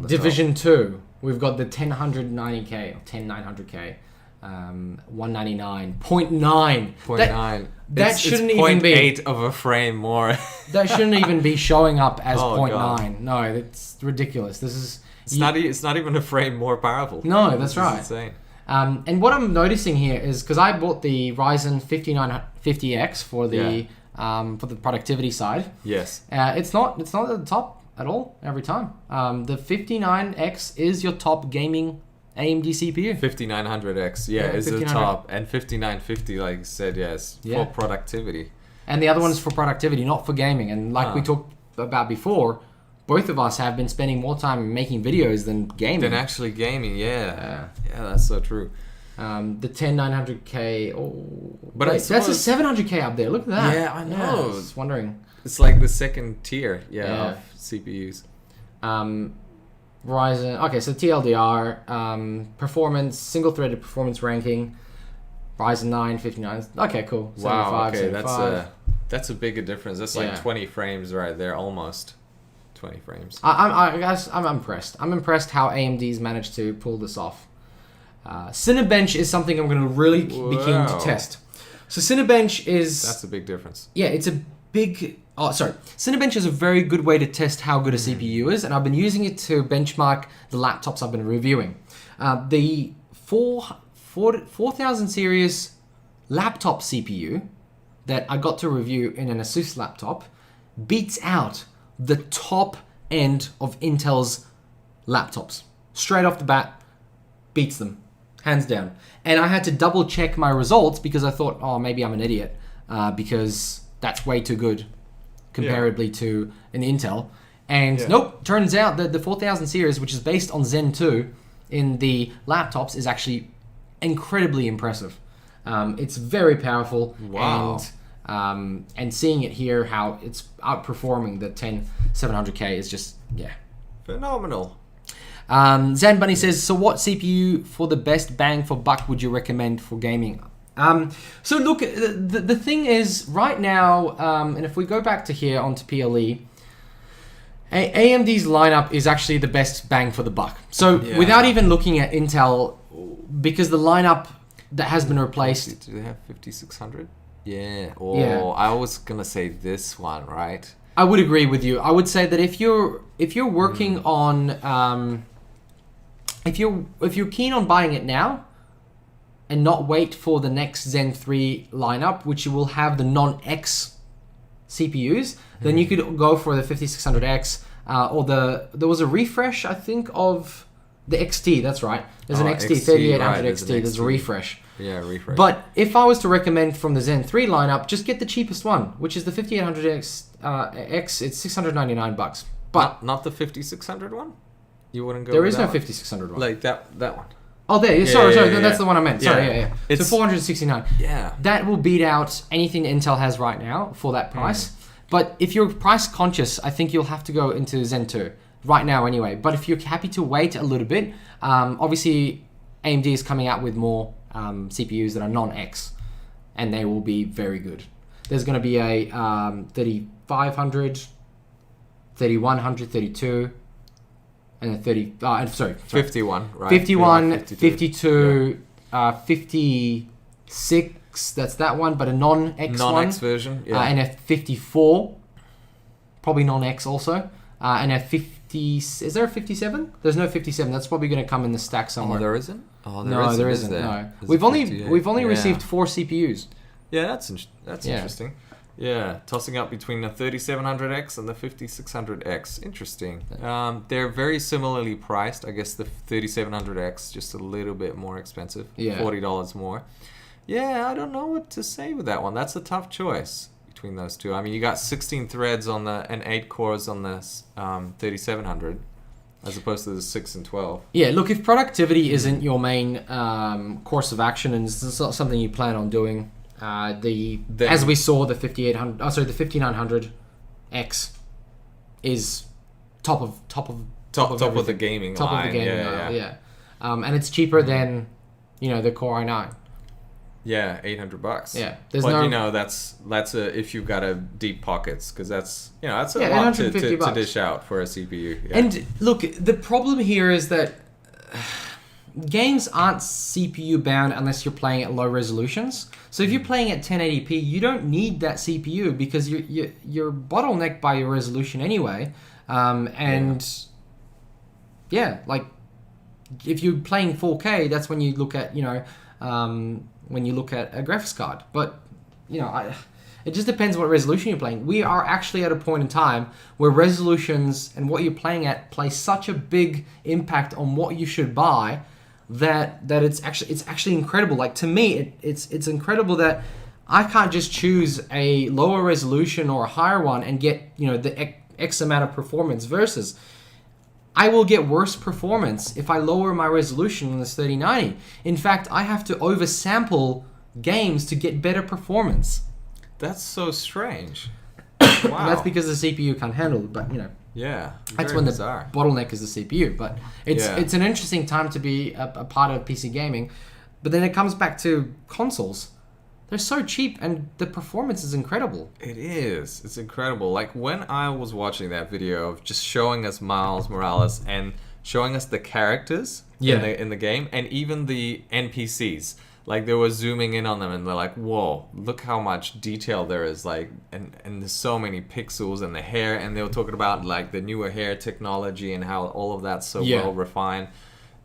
Division 2. We've got the 10990K or 10900K. 199.9. 0.9. That shouldn't even be 0.8 of a frame more. That shouldn't even be showing up as 0.9. No, it's ridiculous. This is it's not even a frame more powerful. No, that's right. Insane. And what I'm noticing here is because I bought the Ryzen 5950X for the productivity side. Yes. It's not at the top at all every time. The 59X is your top gaming AMD CPU. 5900X, is the top, and 5950, like you said, for productivity. And the other one is for productivity, not for gaming. And we talked about before both of us have been spending more time making videos than gaming. Than actually gaming, yeah. Yeah, that's so true. The 10900K. Oh, but wait, that's a 700K up there. Look at that. Yeah, I know. Yeah, I was wondering. It's like the second tier, of CPUs. Ryzen. Okay, so TLDR, performance, single-threaded performance ranking. Ryzen 9, 59. Okay, cool. 75, Wow. Okay, 75. that's a bigger difference. That's like 20 frames right there, almost 20 frames. I'm impressed. I'm impressed how AMD's managed to pull this off. Cinebench is something I'm going to really be keen to test. So Cinebench is... That's a big difference. Yeah, it's a big... Oh, sorry. Cinebench is a very good way to test how good a CPU is, and I've been using it to benchmark the laptops I've been reviewing. The 4000 series laptop CPU that I got to review in an Asus laptop beats out the top end of Intel's laptops. Straight off the bat, beats them. Hands down. And I had to double check my results because I thought, oh, maybe I'm an idiot because that's way too good comparably to an Intel. And nope, turns out that the 4000 series, which is based on Zen 2 in the laptops, is actually incredibly impressive. It's very powerful. Wow. And seeing it here, how it's outperforming the 10700K is just, phenomenal. Zan Bunny says, so what CPU for the best bang for buck would you recommend for gaming? So look, the thing is, right now, and if we go back to here onto PLE, AMD's lineup is actually the best bang for the buck. So without even looking at Intel, because the lineup that has been replaced... Do they have 5600? Yeah. Oh, I was going to say this one, right? I would agree with you. I would say that if you're working on... If you're keen on buying it now and not wait for the next Zen 3 lineup, which will have the non-X CPUs, then you could go for the 5600X or there was a refresh, I think, of the XT. That's right. There's an XT, 3800 XT. There's a refresh. Yeah, refresh. But if I was to recommend from the Zen 3 lineup, just get the cheapest one, which is the 5800X. It's $699. But not the 5600 one. You wouldn't go. There is no one? 5600 one. Like that one. Oh, there. Sorry. That's the one I meant. Sorry. Yeah. It's so 469. Yeah. That will beat out anything Intel has right now for that price. But if you're price conscious, I think you'll have to go into Zen 2 right now anyway. But if you're happy to wait a little bit, obviously AMD is coming out with more CPUs that are non-X, and they will be very good. There's going to be a 3500, 3100, 32. And a 51, right? 51, 52, 56, that's that one, but a non-X one. Non-X version, and a 54, probably non-X also. And a 50, is there a 57? There's no 57, that's probably going to come in the stack somewhere. Oh, there isn't? Oh, there isn't. No. We've only received 4 CPUs. Yeah, that's interesting. Yeah, tossing up between the 3700X and the 5600X. Interesting. They're very similarly priced. I guess the 3700X just a little bit more expensive. Yeah. $40 more. Yeah, I don't know what to say with that one. That's a tough choice between those two. I mean, you got 16 threads on and 8 cores on the 3700 as opposed to the 6 and 12. Yeah, look, if productivity isn't your main course of action and it's not something you plan on doing... as we saw, the 5900X is top of the gaming top line. Of the gaming line, and it's cheaper than the Core i9. Yeah, $800. Yeah, that's if you've got a deep pockets, because that's a lot to dish out for a CPU. Yeah. And look, the problem here is that games aren't CPU bound unless you're playing at low resolutions. So if you're playing at 1080p, you don't need that CPU because you're bottlenecked by your resolution anyway. Like if you're playing 4K, that's when you look at when you look at a graphics card. But it just depends what resolution you're playing. We are actually at a point in time where resolutions and what you're playing at play such a big impact on what you should buy. That it's actually incredible. Like, to me, it's incredible that I can't just choose a lower resolution or a higher one and get the X amount of performance versus I will get worse performance if I lower my resolution on this 3090. In fact, I have to oversample games to get better performance. That's so strange. Wow. And that's because the CPU can't handle it, but Yeah. That's when bizarre. The bottleneck is the CPU. But it's an interesting time to be a part of PC gaming. But then it comes back to consoles. They're so cheap and the performance is incredible. It is. It's incredible. Like when I was watching that video of just showing us Miles Morales and showing us the characters in the game and even the NPCs. Like they were zooming in on them and they're like, whoa, look how much detail there is, like, and there's so many pixels and the hair, and they were talking about like the newer hair technology and how all of that's so well refined.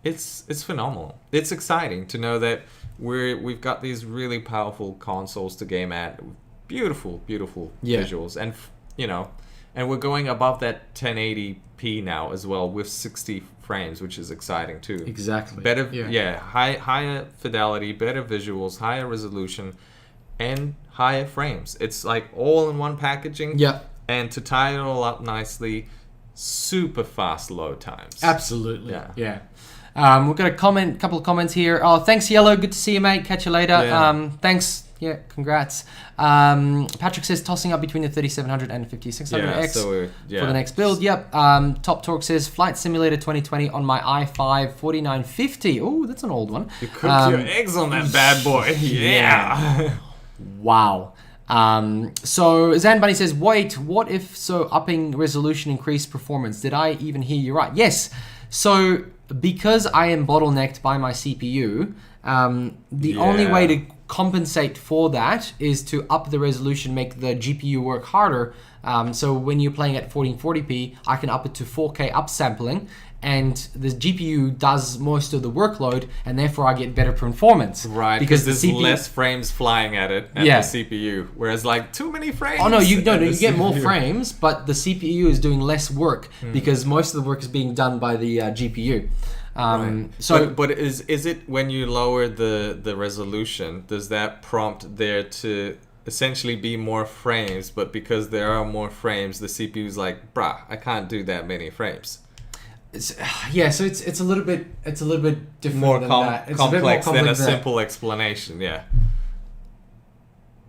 It's phenomenal. It's exciting to know that we've got these really powerful consoles to game at, beautiful visuals, and and we're going above that 1080p now as well with 60 frames, which is exciting too. Exactly. Better, higher fidelity, better visuals, higher resolution, and higher frames. It's like all in one packaging. Yeah. And to tie it all up nicely, super fast load times. Absolutely. Yeah. We've got a couple of comments here. Oh, thanks, Yellow. Good to see you, mate. Catch you later. Yeah. Thanks. Yeah, congrats. Patrick says tossing up between the 3700 and the 5600X for the next build. Yep. Top Torque says Flight Simulator 2020 on my i5 4950. Oh, that's an old one. You cooked your eggs on that bad boy. Yeah. Wow. So Zan Bunny says, wait, what if upping resolution increased performance? Did I even hear you right? Yes. So because I am bottlenecked by my CPU, the only way to compensate for that is to up the resolution, make the GPU work harder. So when you're playing at 1440p, I can up it to 4K upsampling, and the GPU does most of the workload, and therefore I get better performance. Right, because there's CPU, less frames flying at it, at the CPU. Whereas like too many frames. Oh no, you get more frames, but the CPU is doing less work because most of the work is being done by the GPU. Right. So, but is it when you lower the resolution, does that prompt there to essentially be more frames? But because there are more frames, the CPU is like, bruh, I can't do that many frames. So it's a little bit different, more than that. It's complex than a simple explanation. Yeah.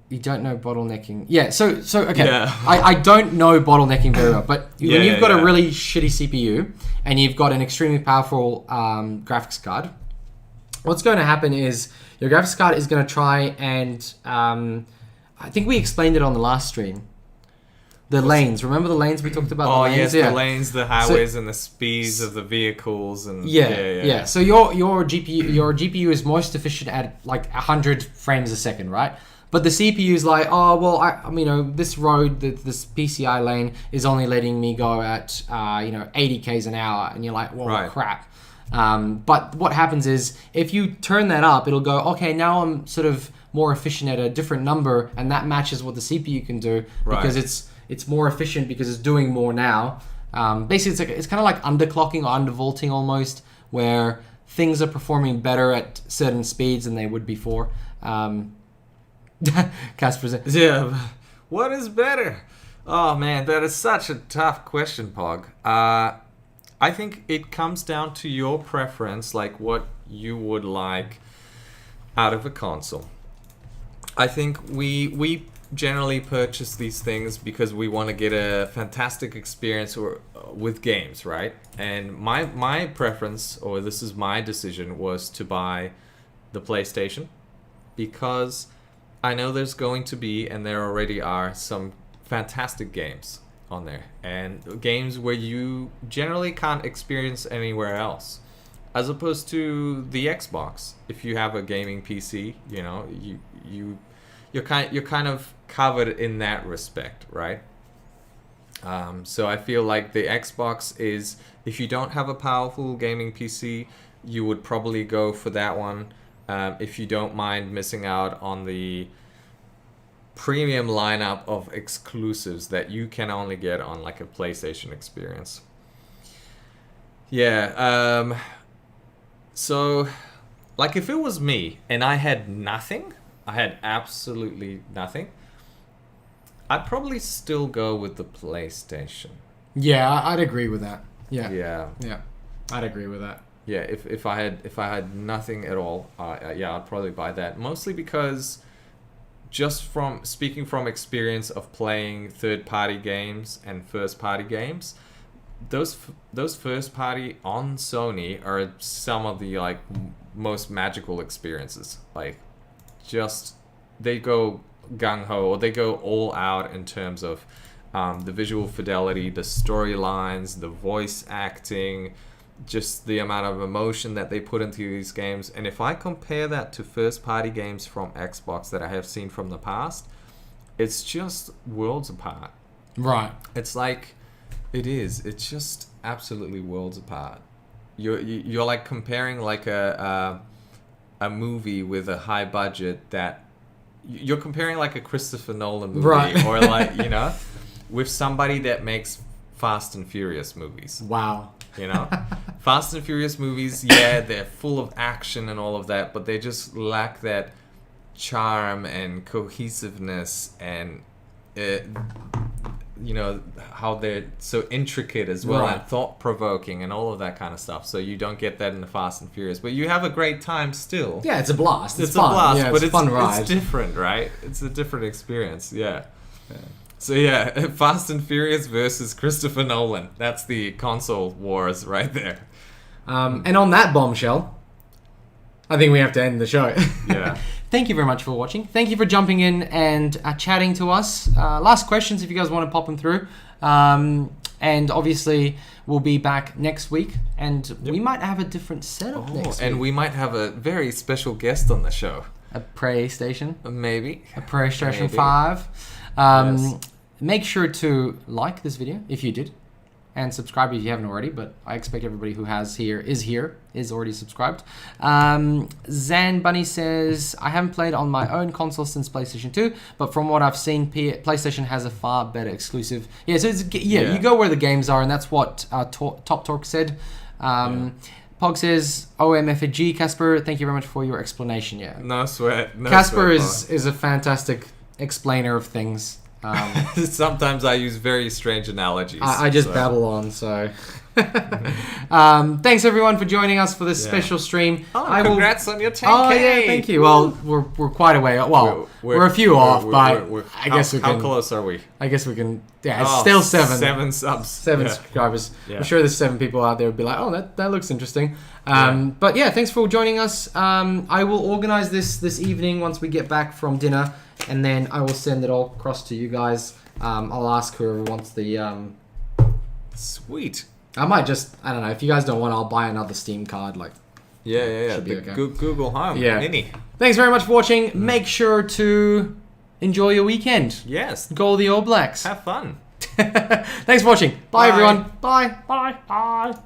You don't know bottlenecking. Yeah, so okay. Yeah. I don't know bottlenecking very well, but when you've got a really shitty CPU and you've got an extremely powerful graphics card, what's going to happen is your graphics card is going to try and I think we explained it on the last stream. The lanes. Remember the lanes we talked about? Oh, the lanes? Yes, the lanes, the highways, and the speeds of the vehicles, and yeah. So your GPU is most efficient at like 100 frames a second, right? But the CPU is like, oh well, this road, this PCI lane is only letting me go at 80 k's an hour, and you're like, well, crap. But what happens is if you turn that up, it'll go, okay, now I'm sort of more efficient at a different number, and that matches what the CPU can do because it's more efficient because it's doing more now. Basically, it's kind of like underclocking or undervolting almost, where things are performing better at certain speeds than they would before. Casper says, yeah, what is better? Oh man, that is such a tough question, Pog. I think it comes down to your preference, like what you would like out of a console. I think we generally purchase these things because we want to get a fantastic experience with games, right? And my preference, or this is my decision, was to buy the PlayStation because I know there's going to be, and there already are, some fantastic games on there, and games where you generally can't experience anywhere else, as opposed to the Xbox. If you have a gaming PC, you're kind of covered in that respect, right? So I feel like the Xbox is, if you don't have a powerful gaming PC, you would probably go for that one. If you don't mind missing out on the premium lineup of exclusives that you can only get on like a PlayStation experience. Yeah. So, like, if it was me and I had nothing, I had absolutely nothing, I'd probably still go with the PlayStation. Yeah, I'd agree with that. Yeah. Yeah. I'd agree with that. Yeah, if I had nothing at all, I'd probably buy that. Mostly because, just from speaking from experience of playing third-party games and first-party games, those first-party on Sony are some of the like most magical experiences. Like, just they go gung-ho, or they go all out in terms of the visual fidelity, the storylines, the voice acting, just the amount of emotion that they put into these games. And if I compare that to first-party games from Xbox that I have seen from the past, it's just worlds apart. Right. It's like, it's just absolutely worlds apart. You're like comparing like a movie with a high budget that you're comparing like a Christopher Nolan movie, right. or like, you know, with somebody that makes Fast and Furious movies. Wow. You know, Fast and Furious movies, yeah, they're full of action and all of that, but they just lack that charm and cohesiveness and, you know, how they're so intricate as well, and thought-provoking and all of that kind of stuff. So you don't get that in the Fast and Furious, but you have a great time still. Yeah, it's a blast. It's fun. a blast, yeah, but it's a fun ride. It's different, right? It's a different experience, yeah. So yeah, Fast and Furious versus Christopher Nolan. That's the console wars right there. And on that bombshell, I think we have to end the show. Yeah. Thank you very much for watching. Thank you for jumping in and chatting to us. Last questions if you guys want to pop them through. And obviously, we'll be back next week. And we might have a different setup next week. And we might have a very special guest on the show. A PlayStation. Maybe. A PlayStation 5. Yes. Make sure to like this video if you did, and subscribe if you haven't already, but I expect everybody who is already subscribed. Zan Bunny says, I haven't played on my own console since PlayStation 2, but from what I've seen, PlayStation has a far better exclusive. Yeah, so you go where the games are, and that's what Top Talk said. Pog says, OMFG, Casper, thank you very much for your explanation. Yeah. No sweat. Casper is a fantastic explainer of things. Sometimes I use very strange analogies. I just babble on, so. Thanks everyone for joining us for this special stream. Congrats on your 10K. Oh yeah, thank you. Well, we're quite a way. Well, we're a few off, but I guess we can. How close are we? I guess we can. Yeah, it's still 7. 7 subs. 7 subscribers. Yeah. I'm sure there's 7 people out there who'd be like, oh, that looks interesting. But yeah, thanks for joining us. I will organize this evening once we get back from dinner, and then I will send it all across to you guys. I'll ask whoever wants the. Sweet. I might I don't know. If you guys don't want, I'll buy another Steam card. Like, yeah. The okay. Google Home Mini. Thanks very much for watching. Make sure to enjoy your weekend. Yes. Go the All Blacks. Have fun. Thanks for watching. Bye everyone. Bye. Bye.